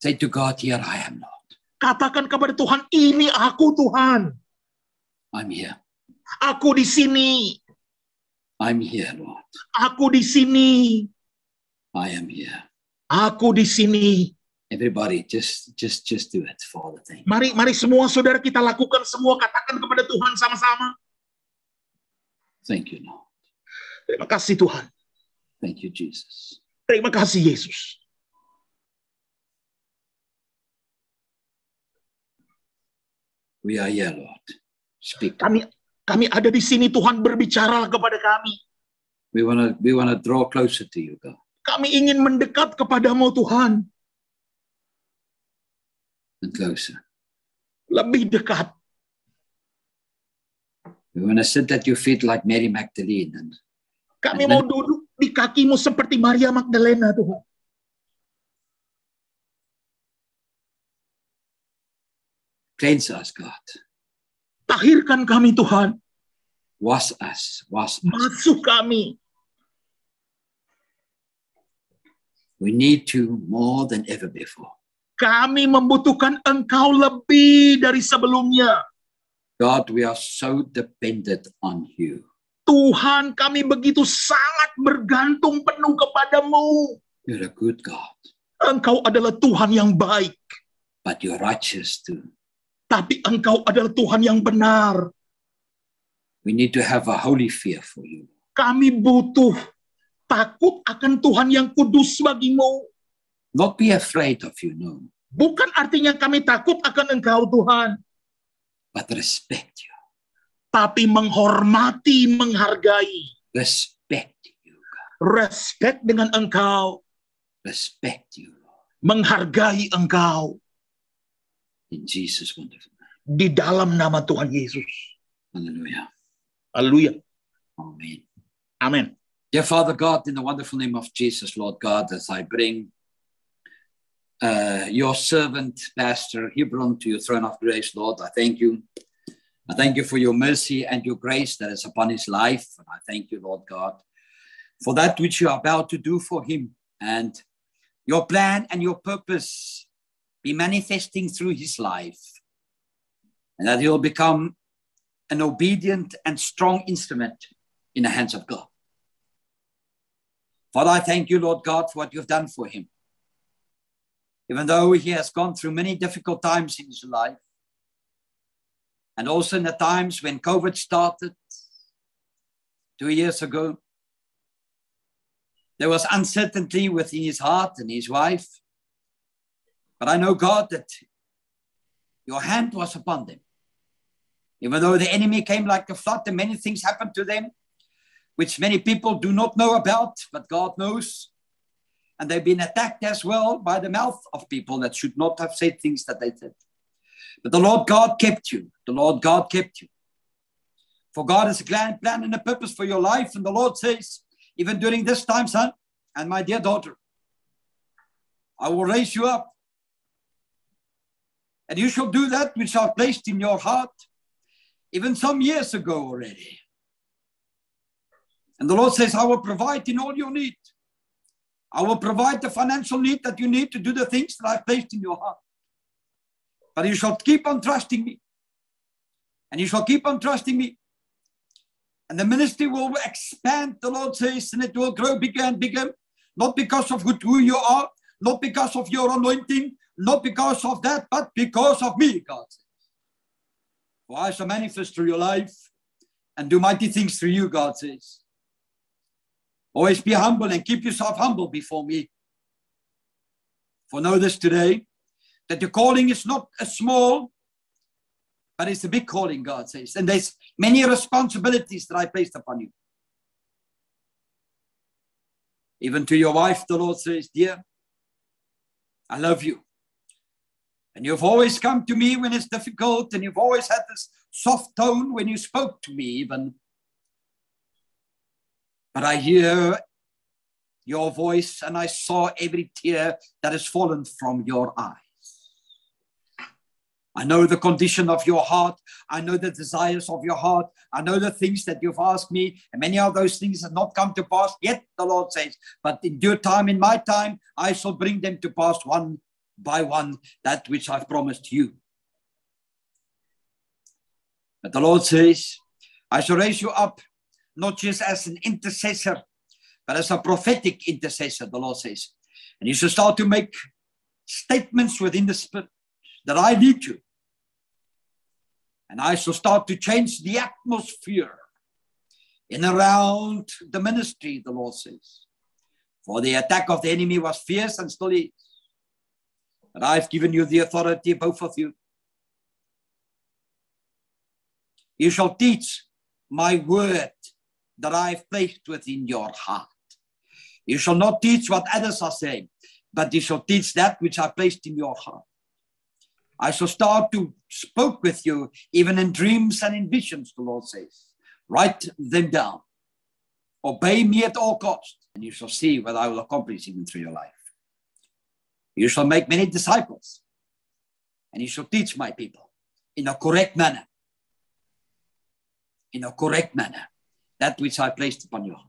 Say to God, here I am, Lord. Katakan kepada Tuhan, ini aku Tuhan. I'm here. Aku di sini. I'm here, Lord. Aku di sini. I am here. Aku di sini. Everybody, just do it for the thing. Mari semua saudara kita lakukan semua. Katakan kepada Tuhan sama-sama. Thank you, Lord. Terima kasih Tuhan. Thank you, Jesus. Terima kasih Yesus. We are here, Lord. Speak. Kami ada di sini, Tuhan, berbicara kepada kami. We wanna draw closer to you, God. Kami ingin mendekat kepadamu, Tuhan. And closer. Lebih dekat. We wanna sit at your feet like Mary Magdalene. Kami mau duduk di kakimu seperti Maria Magdalena, Tuhan. Cleanse us, God. Tahirkan kami, Tuhan. Wash us. Basuh kami. We need you more than ever before. Kami membutuhkan Engkau lebih dari sebelumnya. God, we are so dependent on you. Tuhan, kami begitu sangat bergantung penuh kepadamu. You're a good God. Engkau adalah Tuhan yang baik. But you're righteous too. Tapi Engkau adalah Tuhan yang benar. We need to have a holy fear for you. Kami butuh takut akan Tuhan yang kudus bagimu. Not be afraid of you, no. Bukan artinya kami takut akan Engkau, Tuhan. But respect you. Tapi menghormati, menghargai. Respect you, God. Respect dengan Engkau. Respect you, Lord. Menghargai Engkau. In Jesus' wonderful name. Di dalam nama Tuhan Yesus. Hallelujah. Haleluya. Amen. Amen. Dear Father God, in the wonderful name of Jesus, Lord God, as I bring your servant, Pastor Hebron, to your throne of grace, Lord, I thank you. I thank you for your mercy and your grace that is upon his life. And I thank you, Lord God, for that which you are about to do for him, and your plan and your purpose be manifesting through his life, and that he will become an obedient and strong instrument in the hands of God. Father, I thank you, Lord God, for what you've done for him. Even though he has gone through many difficult times in his life, and also in the times when COVID started 2 years ago, there was uncertainty within his heart and his wife. But I know, God, that your hand was upon them. Even though the enemy came like a flood and many things happened to them, which many people do not know about, but God knows. And they've been attacked as well by the mouth of people that should not have said things that they said. But the Lord God kept you. The Lord God kept you. For God has a grand plan and a purpose for your life. And the Lord says, even during this time, son, and my dear daughter, I will raise you up. And you shall do that which I placed in your heart, even some years ago already. And the Lord says, I will provide in all your need. I will provide the financial need that you need to do the things that I've placed in your heart. But you shall keep on trusting me. And you shall keep on trusting me. And the ministry will expand, the Lord says, and it will grow bigger and bigger. Not because of who you are, not because of your anointing, not because of that, but because of me, God says. For I shall manifest through your life and do mighty things through you, God says. Always be humble and keep yourself humble before me. For know this today, That your calling is not a small, but it's a big calling, God says. And there's many responsibilities that I placed upon you. Even to your wife, the Lord says, dear, I love you. And you've always come to me when it's difficult, and you've always had this soft tone when you spoke to me even. But I hear your voice, and I saw every tear that has fallen from your eyes. I know the condition of your heart. I know the desires of your heart. I know the things that you've asked me, and many of those things have not come to pass yet, the Lord says. But in due time, in my time, I shall bring them to pass one by one, that which I've promised you. But the Lord says, I shall raise you up, not just as an intercessor, but as a prophetic intercessor, the Lord says. And you shall start to make statements within the Spirit that I lead you. And I shall start to change the atmosphere in around the ministry, the Lord says. For the attack of the enemy was fierce and still is. But I've given you the authority, both of you. You shall teach my word that I've placed within your heart. You shall not teach what others are saying, but you shall teach that which I placed in your heart. I shall start to speak with you, even in dreams and in visions, the Lord says. Write them down. Obey me at all costs, and you shall see what I will accomplish even through your life. You shall make many disciples, and you shall teach my people in a correct manner. In a correct manner, that which I placed upon your heart.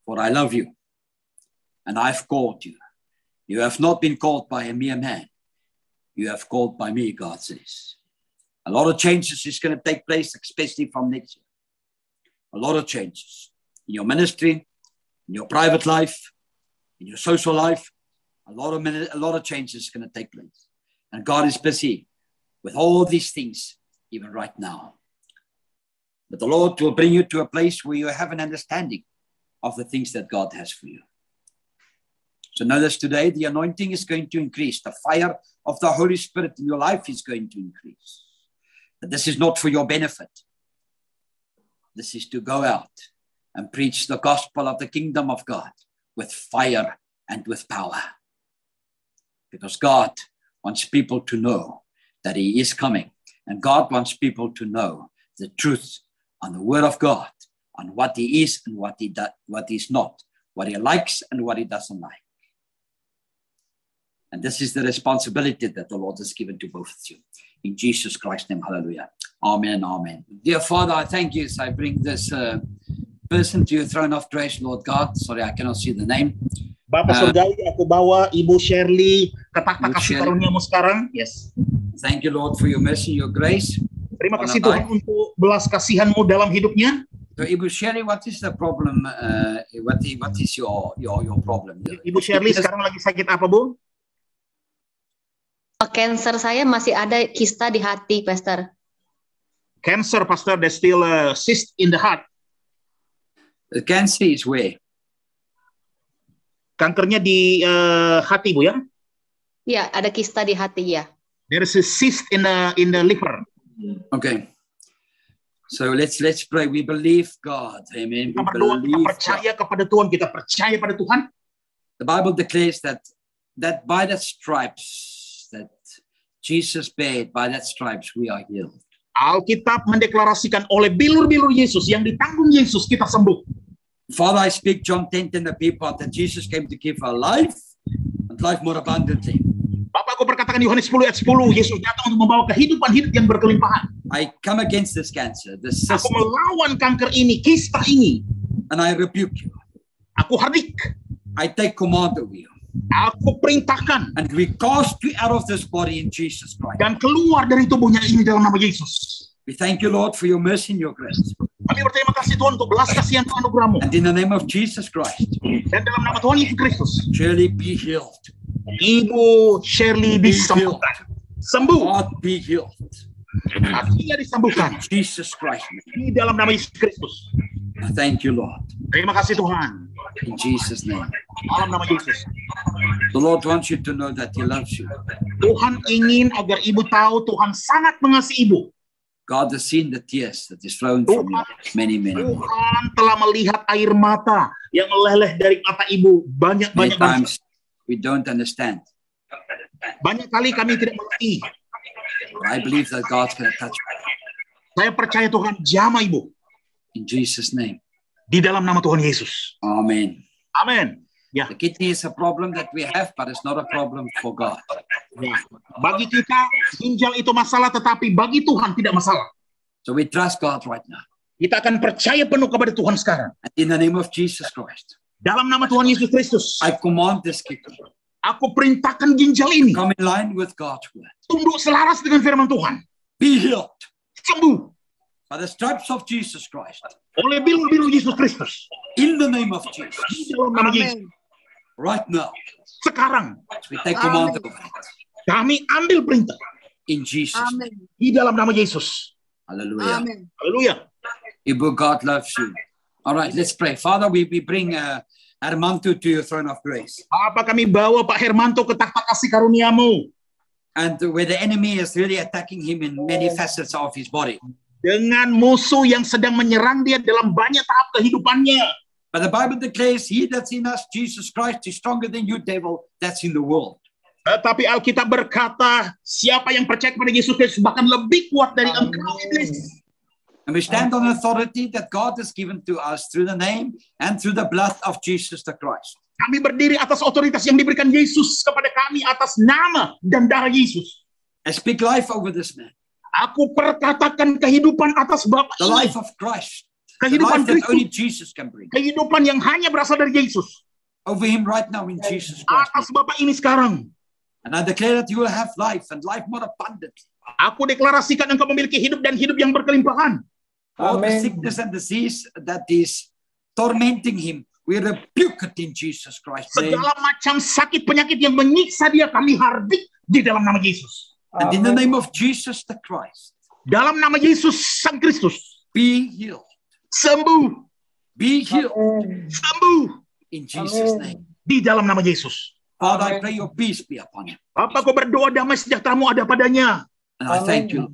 For I love you, and I've called you. You have not been called by a mere man. You have called by me, God says. A lot of changes is going to take place, especially from next year. A lot of changes in your ministry, in your private life, in your social life. A lot of changes is going to take place. And God is busy with all these things, even right now. But the Lord will bring you to a place where you have an understanding of the things that God has for you. So notice today, the anointing is going to increase. The fire of the Holy Spirit in your life is going to increase. But this is not for your benefit. This is to go out and preach the gospel of the kingdom of God with fire and with power. Because God wants people to know that he is coming. And God wants people to know the truth on the word of God, on what he is and what he's not, what he likes and what he doesn't like. And this is the responsibility that the Lord has given to both of you. In Jesus Christ's name, hallelujah. Amen, amen. Dear Father, I thank you as I bring this person to your throne of grace, Lord God. Sorry, I cannot see the name. Bapak Surgawi, aku bawa Ibu Shirley ke takhta kasih karuniamu sekarang. Yes. Thank you, Lord, for your mercy, your grace. Terima kasih Tuhan untuk belas kasihanmu dalam hidupnya. So, Ibu Shirley, what is the problem? What is your problem? Ibu Shirley sekarang lagi sakit apa, Bu? Cancer saya masih ada kista di hati, Pastor. Cancer, Pastor, there's still a cyst in the heart. The cancer is where? Kankernya di hati, Bu, ya? Ya, ada kista di hati, ya. There is a cyst in the liver. Okay. So let's pray. We believe God. Amen. Kita berdoa, kita percaya kepada Tuhan, kita percaya pada Tuhan. The Bible declares that by the stripes that Jesus paid, by that stripes we are healed. Alkitab mendeklarasikan oleh bilur-bilur Yesus yang ditanggung Yesus kita sembuh. Father, I speak John 10:10 the people that Jesus came to give our life and life more abundantly. Bapak, aku berkatakan Yohanes 10 ayat 10, Yesus datang untuk membawa kehidupan hidup yang berkelimpahan. I come against this cancer, this Aku melawan kanker ini, kista ini. And I rebuke you. Aku hardik. I take command over you. Aku perintahkan. And we cast you out of this body in Jesus Christ. Dan keluar dari tubuhnya ini dalam nama Yesus. We thank you, Lord, for your mercy and your grace. Kami berterima kasih Tuhan untuk belas kasihan dan anugerah-Mu. And in the name of Jesus Christ. Dan dalam nama Tuhan Yesus Kristus. Shirley, be healed. Ibu Shirley disembuhkan. Sembuh. God be healed. Hatinya disembuhkan. Jesus Christ. Di dalam nama Yesus Kristus. Thank you, Lord. Terima kasih Tuhan. In Jesus' name. Dalam nama Yesus. The Lord wants you to know that He loves you. Tuhan ingin agar ibu tahu Tuhan sangat mengasihi ibu. God has seen the tears that is flowing from you. Many more. Tuhan telah melihat air mata yang meleleh dari mata ibu. Many Banyak times we don't understand. Banyak kali kami tidak mengerti. I believe that God's going to touch you. Saya percaya Tuhan jamah ibu. In Jesus' name. Di dalam nama Tuhan Yesus. Amen. Amin. Ya. The kidney is a problem that we have, but it's not a problem for God. Ya. Bagi kita, ginjal itu masalah, tetapi bagi Tuhan tidak masalah. So we trust God right now. Kita akan percaya penuh kepada Tuhan sekarang. And in the name of Jesus Christ, Dalam nama Tuhan Yesus Kristus, I command this kidney. aku perintahkan ginjal ini Come in line with God's word. tunduk selaras dengan firman Tuhan. Be healed Sembuh by the stripes of Jesus Christ. oleh bilu-bilu Yesus Kristus. In the name of Jesus. Di dalam nama Yesus. Right now, Sekarang we take command over it. kami ambil perintah In Jesus' name. di dalam nama Yesus. Hallelujah. Haleluya. Ibu, God loves you. All right, let's pray. Father, we bring Armando to your throne of grace. Apa kami bawa Pak Hermanto ke takhta kasih karuniamu. And where the enemy is really attacking him in many facets of his body. Dengan musuh yang sedang menyerang dia dalam banyak tahap kehidupannya. But the Bible declares, he that's in us, Jesus Christ, is stronger than you, devil, that's in the world. Tetapi Alkitab berkata, siapa yang percaya kepada Yesus Kristus bahkan lebih kuat dari engkau, iblis. And we stand on authority that God has given to us through the name and through the blood of Jesus the Christ. Kami berdiri atas otoritas yang diberikan Yesus kepada kami atas nama dan darah Yesus. I speak life over this man. Aku perkatakan kehidupan atas Bapak The ini. life of Christ. The Kehidupan life that only Kristus. Jesus can bring. Kehidupan yang hanya berasal dari Yesus. Over him right now in Jesus Christ. Atas Bapak ini sekarang. And I declare that you will have life and life more abundantly. Aku deklarasikan engkau memiliki hidup dan hidup yang berkelimpahan. All the sickness and disease that is tormenting him, we rebuke it in Jesus Christ's name. Segala macam sakit penyakit yang menyiksa dia kami hardik di dalam nama Yesus. And in the name of Jesus the Christ, Dalam nama Yesus Sang Kristus. be healed. Sembuh. Be healed Sembuh. in Jesus' name. Di dalam nama Yesus. Father, I pray your peace be upon him. Bapak, aku berdoa damai sejahteramu ada padanya. And I thank you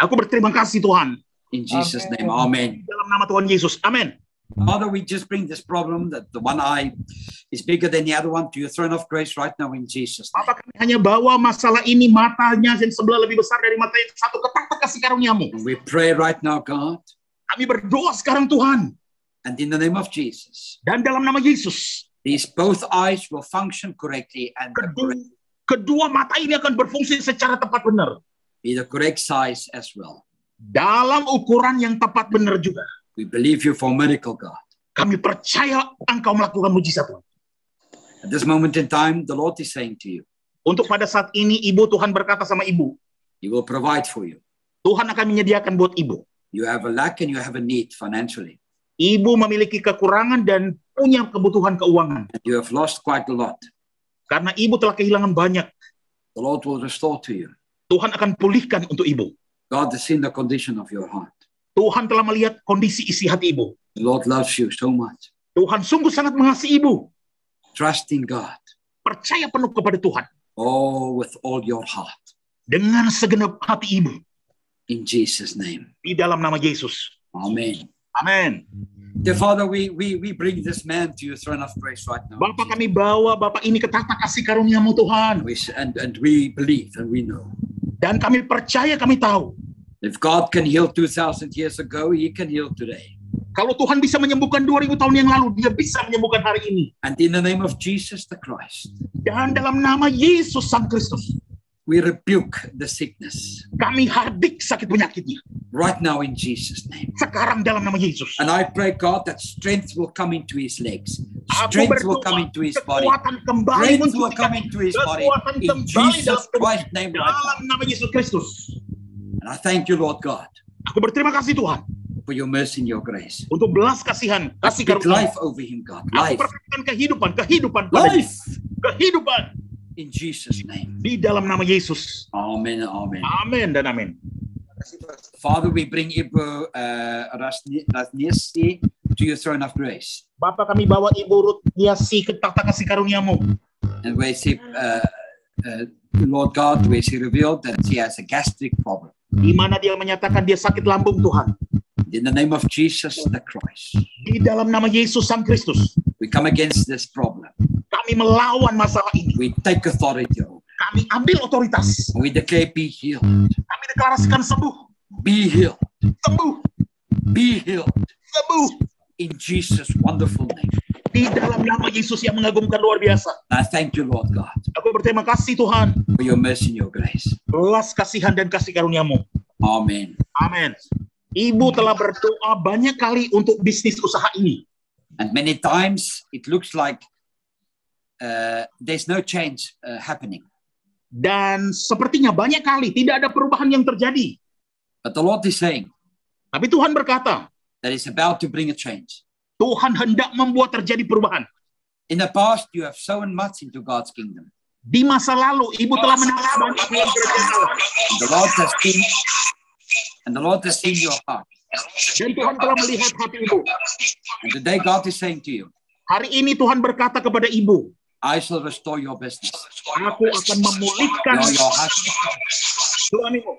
Aku berterima kasih Tuhan. in Jesus' name. Amen. Di dalam nama Tuhan Yesus. Amin. Father, we just bring this problem that the one eye is bigger than the other one to your throne of grace right now in Jesus' name. Bapak, kami hanya bawa masalah ini, matanya yang sebelah lebih besar dari mata yang satu, ke takhta kasih karuniamu. And we pray right now, God, Kami berdoa sekarang Tuhan. and in the name of Jesus, Dan dalam nama Yesus, these both eyes will function correctly and the kedua mata ini akan berfungsi secara tepat benar. be the correct size as well. Dalam ukuran yang tepat benar juga. We believe you for miracle, God. Kami percaya engkau melakukan mujizat Tuhan. At this moment in time, the Lord is saying to you, Untuk pada saat ini, ibu, Tuhan berkata sama ibu, He will provide for you. Tuhan akan menyediakan buat ibu. You have a lack and you have a need financially. Ibu memiliki kekurangan dan punya kebutuhan keuangan. And you have lost quite a lot. Karena ibu telah kehilangan banyak. The Lord will restore to you. Tuhan akan pulihkan untuk ibu. God has seen the condition of your heart. Tuhan telah melihat kondisi isi hati ibu. The Lord loves you so much. Tuhan sungguh sangat mengasihi ibu. Trust in God. Percaya penuh kepada Tuhan. Oh, with all your heart. Dengan segenap hati ibu. In Jesus' name. Di dalam nama Yesus. Amen. Amin. Dear Father, we bring this man to your throne of grace right now. Bapak, kami bawa Bapak ini ke takhta kasih karuniamu Tuhan. And we believe and we know. Dan kami percaya, kami tahu. If God can heal 2,000 years ago, He can heal today. Kalau Tuhan bisa menyembuhkan 2000 tahun yang lalu, Dia bisa menyembuhkan hari ini. And in the name of Jesus the Christ, Dan dalam nama Yesus Sang Kristus, we rebuke the sickness kami hardik sakit penyakitnya. right now in Jesus' name. Sekarang dalam nama Yesus. And I pray, God, that strength will come into his legs. Aku Strength will berdoa, come into his body. kekuatan kembali Strength muncul will di come kami. into his body. Kekuatan In kembali dalam Jesus Christ's name right now. dalam nama Yesus Kristus. And I thank you, Lord God, Aku berterima kasih Tuhan for your mercy and your grace. untuk belas kasihan, I kasih speak karunia. life over him, God. Aku Life. perkatakan kehidupan padanya. Life. Kehidupan In Jesus' name. di dalam nama Yesus. Amen. Amen. Amin dan amin. Father, we bring Ibu Rasnisi to your throne of grace. Bapa, kami bawa Ibu Ruth Yasi ke takhta kasih karuniamu. And where she, Lord God, where she revealed that she has a gastric problem. Di mana dia menyatakan dia sakit lambung, Tuhan. In the name of Jesus the Christ, Di dalam nama Yesus Sang Kristus, we come against this problem. kami melawan masalah ini. We take authority over. Kami ambil otoritas. We declare, be healed. Kami deklarasikan sembuh. Be healed. Sembuh. Be healed. Sembuh. In Jesus' wonderful name. Di dalam nama Yesus yang mengagumkan luar biasa. I thank you, Lord God, Aku berterima kasih Tuhan. for your mercy and your grace. Belas kasihan dan kasih karuniamu. Amen. Amin. Ibu telah berdoa banyak kali untuk bisnis usaha ini. And many times it looks like there's no change happening. Dan sepertinya banyak kali tidak ada perubahan yang terjadi. But the Lord is saying Tapi Tuhan berkata, that He's about to bring a change. Tuhan hendak membuat terjadi perubahan. In the past, you have sown much into God's kingdom. Di masa lalu, Ibu telah menabur banyak dalam kerajaan Allah. And the Lord has seen your heart. Dan Tuhan telah melihat hati Ibu. And today God is saying to you, Hari ini Tuhan berkata kepada Ibu, I shall restore your business. Aku akan memulihkan Your husband. suamimu.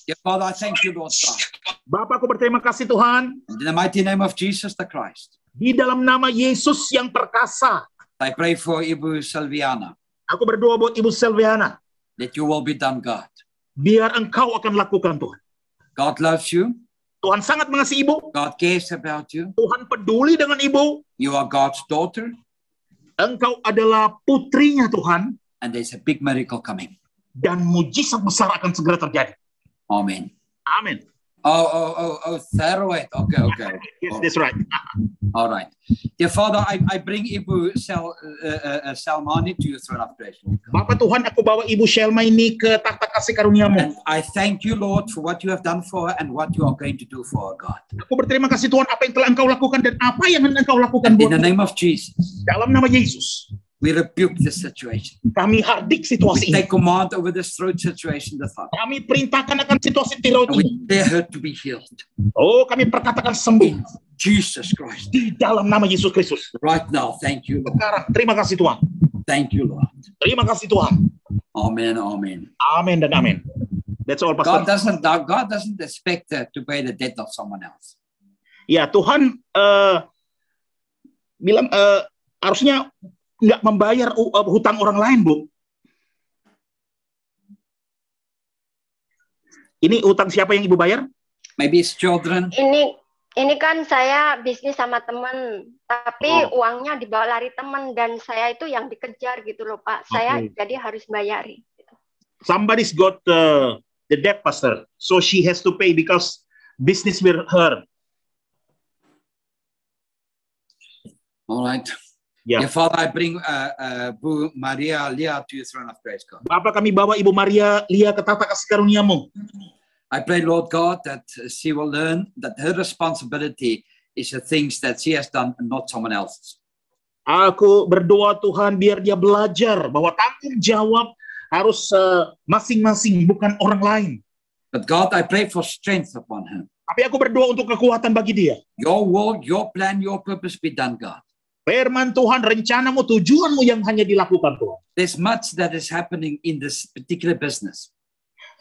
Dear Father, I thank you, Lord God. Bapak, aku berterima kasih Tuhan. And in the mighty name of Jesus the Christ, Di dalam nama Yesus yang perkasa, I pray for Ibu Silviana, aku berdoa buat Ibu Silviana. that you will be done, God. Biar Engkau akan lakukan Tuhan. God loves you. Tuhan sangat mengasihi Ibu. God cares about you. Tuhan peduli dengan Ibu. You are God's daughter. Engkau adalah putrinya Tuhan. And there's a big miracle coming. Dan mujizat besar akan segera terjadi. Amen. Amin. Thyroid. Okay. Yes, that's right. All right. Dear Father, I bring Ibu Salmani to your throne of grace, Lord God. Bapak Tuhan, aku bawa Ibu Shelma ini ke takhta kasih karuniamu. And I thank you, Lord, for what you have done for her and what you are going to do for her, God. Aku berterima kasih Tuhan apa yang telah Engkau lakukan dan apa yang hendak Engkau lakukan In buat the name of Jesus, dalam nama Yesus. we rebuke this situation. Kami hardik We situasi ini. take command over this throat situation, the thought. Kami perintahkan akan situasi tiroid And we ini. declare her to be healed. Oh, kami perkatakan sembuh In Jesus Christ. di dalam nama Yesus Kristus. Right now, thank you, Lord. Sekarang, terima kasih Tuhan. Thank you, Lord. Terima kasih Tuhan. Amen, amen. Amin dan amin. That's all, God Pastor. doesn't expect her to pay the debt of someone else. Ya, Tuhan bilang harusnya nggak membayar hutang orang lain, Bu. Ini hutang siapa yang Ibu bayar? Maybe it's children. Ini kan saya bisnis sama teman, tapi uangnya dibawa lari teman dan saya itu yang dikejar gitu loh, Pak. Saya jadi harus bayari. Somebody's got the debt, Pastor. So she has to pay because business with her. All right. Yeah. Father, I bring Bu Maria Lia to your throne of grace, God. Bapak, kami bawa Ibu Maria Lia ke takhta kasih karuniamu. I pray, Lord God, that she will learn that her responsibility is the things that she has done and not someone else's. Aku berdoa Tuhan biar dia belajar bahwa tanggung jawab harus masing-masing, bukan orang lain. But God, I pray for strength upon her. Tapi aku berdoa untuk kekuatan bagi dia. Your will, your plan, your purpose be done, God. Firman Tuhan, rencanamu, tujuanmu yang hanya dilakukan Tuhan. There's much that is happening in this particular business.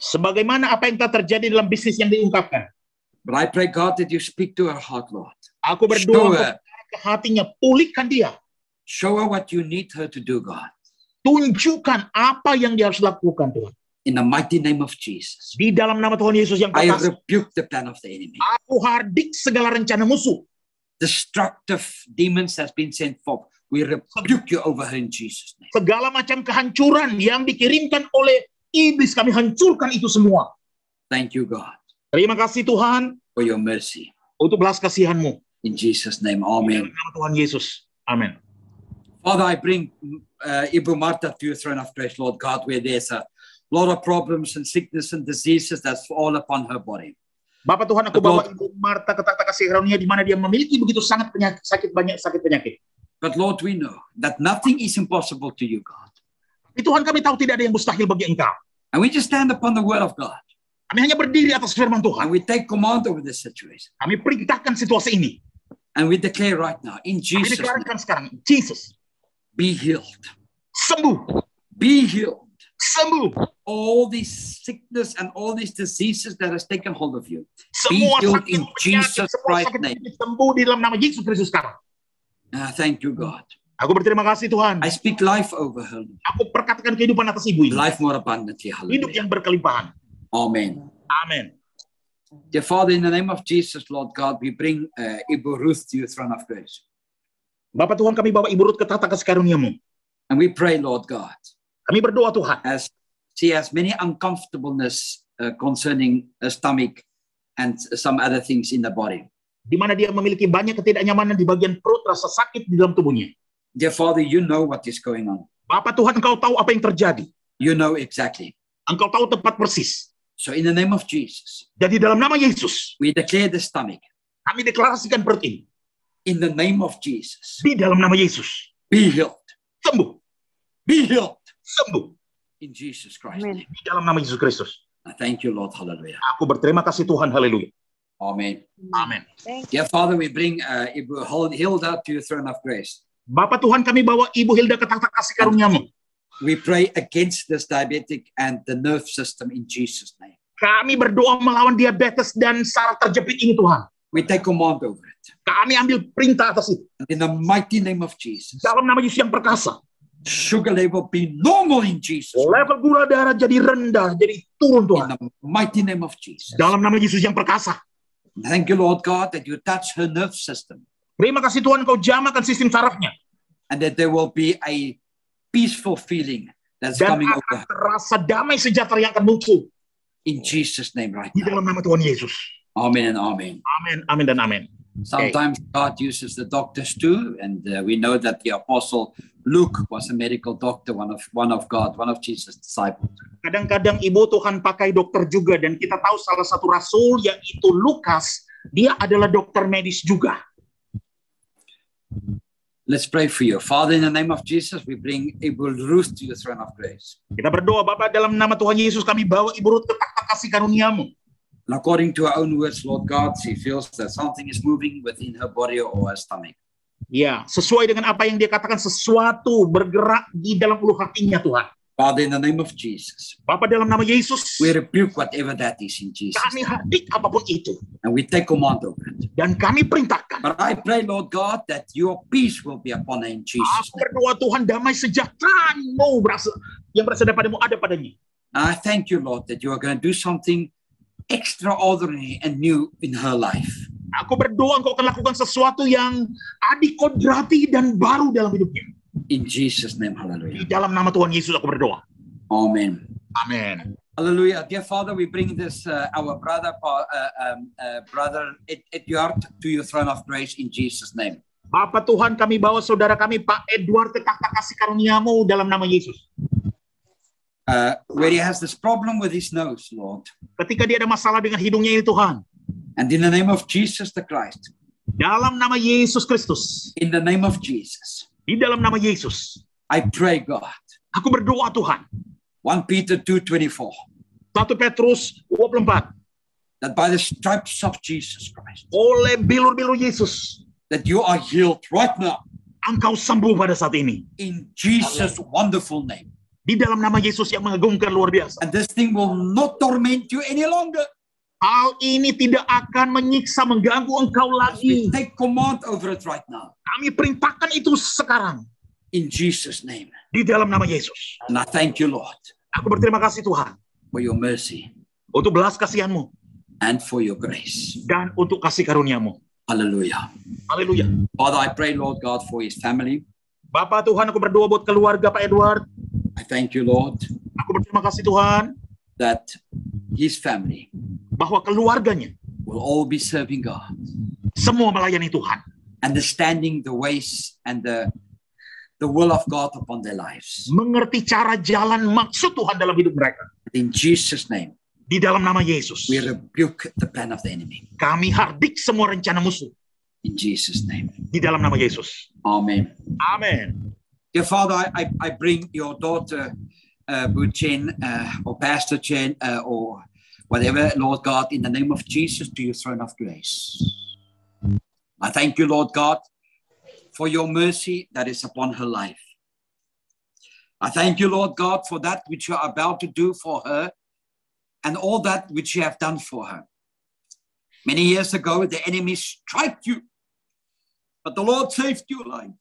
Sebagaimana apa yang telah terjadi dalam bisnis yang diungkapkan. But I pray, God, that you speak to her heart, Lord. Aku berdoa ke hatinya, pulihkan dia. Show her what you need her to do, God. Tunjukkan apa yang dia harus lakukan, Tuhan. In the mighty name of Jesus. Di dalam nama Tuhan Yesus yang I perkasa. rebuke the plan of the enemy. Aku hardik segala rencana musuh. Destructive demons that's been sent forth. We rebuke you over her in Jesus' name. Segala macam kehancuran yang dikirimkan oleh iblis, kami hancurkan itu semua. Thank you, God. Terima kasih Tuhan for your mercy. Untuk belas kasihan-Mu. In Jesus' name, amen. Dalam nama Tuhan Yesus. Amen. Father, I bring Ibu Marta to your throne of grace, Lord God, where there's a lot of problems and sickness and diseases that's all upon her body. Bapak Tuhan, aku bawa Ibu Marta ke takhta kasih karunia di mana dia memiliki begitu sangat banyak sakit penyakit. But Lord, we know that nothing is impossible to you, God. Tuhan, kami tahu tidak ada yang mustahil bagi Engkau. And we just stand upon the word of God. Kami hanya berdiri atas firman Tuhan. And we take command over this situation. Kami perintahkan situasi ini. And we declare right now, in Kami Jesus' name, deklarasikan sekarang, Jesus, be healed. sembuh, Be healed. sembuh. All these sickness and all these diseases that has taken hold of you, be Semua healed sakit in penyakit, Jesus semua Christ's sakit name. penyakit sembuh di dalam nama Yesus Kristus sekarang. Thank you, God. Aku berterima kasih Tuhan. I speak life over her. Aku perkatakan kehidupan atas ibu ini. Life more abundantly. Hidup Hallelujah. yang berkelimpahan. Amen. Amin. Dear Father, in the name of Jesus, Lord God, we bring Ibu Ruth to your throne of grace. Bapak Tuhan, kami bawa Ibu Ruth ke tahta kasih karunia-Mu. And we pray, Lord God, Kami berdoa Tuhan, as she has many uncomfortableness concerning her stomach and some other things in the body. di mana dia memiliki banyak ketidaknyamanan di bagian perut, rasa sakit di dalam tubuhnya. Dear Father, you know what is going on. Bapak Tuhan, Engkau tahu apa yang terjadi. You know exactly. Engkau tahu tempat persis. So in the name of Jesus, Jadi dalam nama Yesus, we declare the stomach. kami deklarasikan perut ini. In the name of Jesus, Di dalam nama Yesus, be healed. sembuh, Be healed. sembuh. In Jesus Christ's name. Di dalam nama Yesus Kristus. I thank you, Lord. Hallelujah. Aku berterima kasih Tuhan, haleluya. Amen. Amin. Dear Father, we bring Ibu Hilda to your throne of grace. Bapak Tuhan, kami bawa Ibu Hilda ke tahta kasih karunia-Mu. We pray against this diabetic and the nerve system in Jesus' name. Kami berdoa melawan diabetes dan saraf terjepit ini Tuhan. We take command over it. Kami ambil perintah atas itu. And in the mighty name of Jesus, Dalam nama Yesus yang perkasa. sugar level be normal in Jesus. Level gula darah jadi rendah, jadi turun In Tuhan. the mighty name of Jesus. Dalam nama Yesus yang perkasa. Thank you, Lord God, that you touch her nerve system Terima kasih Tuhan, Kau jamakan sistem sarafnya. and that there will be a peaceful feeling that's Dan coming over akan her. terasa damai sejahtera yang akan muncul. In Jesus' name right Di now. dalam nama Tuhan Yesus. Amen and amen. Amin, amin dan amin. Sometimes God uses the doctors too, and we know that the Apostle Luke was a medical doctor, one of Jesus' disciples. Kadang-kadang Ibu Tuhan pakai dokter juga, dan kita tahu salah satu rasul yaitu Lukas, dia adalah dokter medis juga. Let's pray for you. Father, in the name of Jesus, we bring Ibu Ruth to your throne of grace. Kita berdoa, Bapak, dalam nama Tuhan Yesus kami bawa Ibu Ruth ke tahta kasih karunia-Mu. And according to her own words, Lord God, she feels that something is moving within her body or her stomach. Ya, sesuai dengan apa yang dia katakan, sesuatu bergerak di dalam ulu hatinya Tuhan. Father, in the name of Jesus, Bapak, dalam nama Yesus, we rebuke whatever that is in Jesus. kami hadik apapun itu. And we take command over it. Dan kami perintahkan. But I pray, Lord God, that your peace will be upon her in Jesus' Aku name. berdoa Tuhan, damai sejahtera-Mu yang berasal daripada-Mu ada padanya. And I thank you, Lord, that you are going to do something extraordinary and new in her life. Aku berdoa Engkau akan lakukan sesuatu yang adikodrati dan baru dalam hidupnya. In Jesus' name, Di hallelujah. dalam nama Tuhan Yesus aku berdoa. Amen. Amin. Hallelujah. Dear Father, we bring this, our brother Edward, to your throne of grace in Jesus' name. Bapak Tuhan, kami bawa saudara kami Pak Edward ke tahta kasih karunia-Mu dalam nama Yesus. Where he has this problem with his nose, Lord. Ketika dia ada masalah dengan hidungnya ini Tuhan. And in the name of Jesus the Christ, Dalam nama Yesus Kristus. in the name of Jesus, Di dalam nama Yesus. I pray, God, Aku berdoa Tuhan. 1 Peter 2:24, 1 Petrus 24. that by the stripes of Jesus Christ, Oleh bilur-bilur Yesus. that you are healed right now, Engkau sembuh pada saat ini. in Jesus' wonderful name. Di dalam nama Yesus yang mengagumkan luar biasa. And this thing will not torment you any longer. Hal ini tidak akan menyiksa, mengganggu engkau We lagi. take command over it right now, Kami perintahkan itu sekarang. in Jesus' name. Di dalam nama Yesus. And I thank you, Lord, Aku berterima kasih Tuhan. for your mercy Untuk belas kasihan-Mu. and for your grace. Dan untuk kasih karunia-Mu. Hallelujah. Haleluya. Father, I pray, Lord God, for his family. Bapak Tuhan, aku berdoa buat keluarga Pak Edward. I thank you, Lord, Aku berterima kasih Tuhan. that his family Bahwa keluarganya. will all be serving God, Semua melayani Tuhan. understanding the ways and the will of God upon their lives. Mengerti cara jalan maksud Tuhan dalam hidup mereka. In Jesus' name, Di dalam nama Yesus. we rebuke the plan of the enemy. Kami hardik semua rencana musuh. In Jesus' name. Di dalam nama Yesus. Amen. Amin. Dear Father, I bring your daughter, Bu Chen, or Pastor Chen, or whatever, Lord God, in the name of Jesus, to your throne of grace. I thank you, Lord God, for your mercy that is upon her life. I thank you, Lord God, for that which you are about to do for her and all that which you have done for her. Many years ago, the enemy struck you, but the Lord saved your life.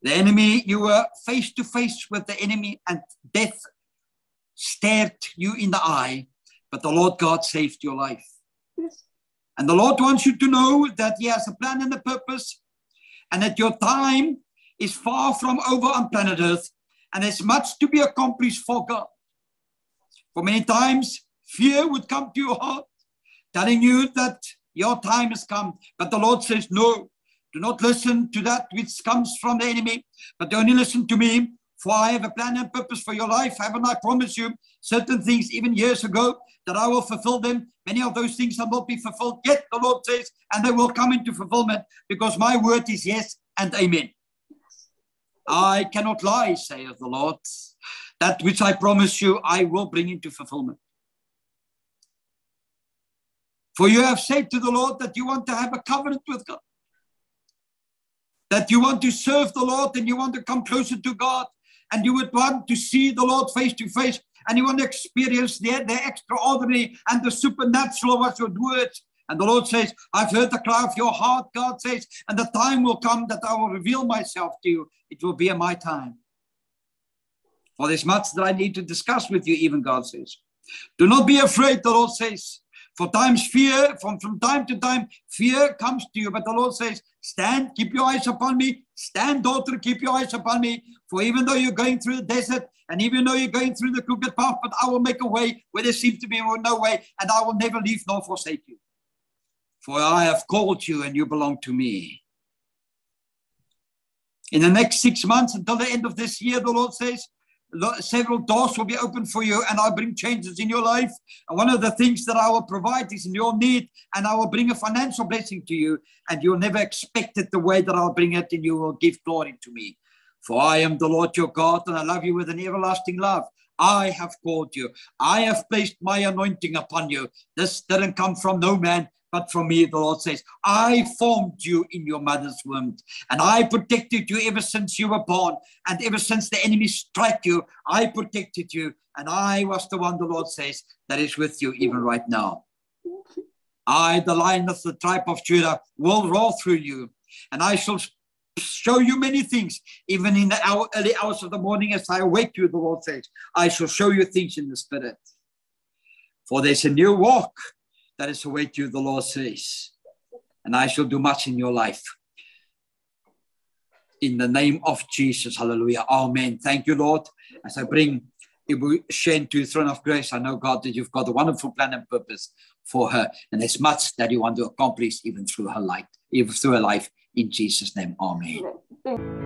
The enemy, you were face to face with the enemy and death stared you in the eye, but the Lord God saved your life. And the Lord wants you to know that he has a plan and a purpose, and that your time is far from over on planet Earth, and there's much to be accomplished for God. For many times, fear would come to your heart, telling you that your time has come. But the Lord says, no, do not listen to that which comes from the enemy, but only listen to me, for I have a plan and purpose for your life. Haven't I promised you certain things even years ago that I will fulfill them? Many of those things will not be fulfilled yet, the Lord says, and they will come into fulfillment, because my word is yes and amen. I cannot lie, saith the Lord. That which I promise you, I will bring into fulfillment. For you have said to the Lord that you want to have a covenant with God, that you want to serve the Lord and you want to come closer to God, and you would want to see the Lord face to face, and you want to experience the extraordinary and the supernatural of your words. And the Lord says, I've heard the cry of your heart, God says, and the time will come that I will reveal myself to you. It will be in my time. For there's much that I need to discuss with you, even God says. Do not be afraid, the Lord says. For times fear, from time to time, fear comes to you. But the Lord says, stand, keep your eyes upon me. Stand, daughter, keep your eyes upon me. For even though you're going through the desert, and even though you're going through the crooked path, but I will make a way where there seems to be no way, and I will never leave nor forsake you. For I have called you, and you belong to me. In the next 6 months, until the end of this year, the Lord says, several doors will be open for you, and I'll bring changes in your life. And one of the things that I will provide is in your need, and I will bring a financial blessing to you, and you'll never expect it the way that I'll bring it, and you will give glory to me. For I am the Lord your God, and I love you with an everlasting love. I have called you. I have placed my anointing upon you. This didn't come from no man, but from me, the Lord says. I formed you in your mother's womb, and I protected you ever since you were born, and ever since the enemy struck you, I protected you, and I was the one, the Lord says, that is with you even right now. I, the Lion of the tribe of Judah, will roar through you, and I shall show you many things, even in the early hours of the morning as I awake you, the Lord says. I shall show you things in the Spirit. For there's a new walk that is await you, the Lord says. And I shall do much in your life. In the name of Jesus, hallelujah, amen. Thank you, Lord. As I bring Ibu Shane to the throne of grace, I know, God, that you've got a wonderful plan and purpose for her. And there's much that you want to accomplish even through her life, even through her life. In Jesus' name, amen.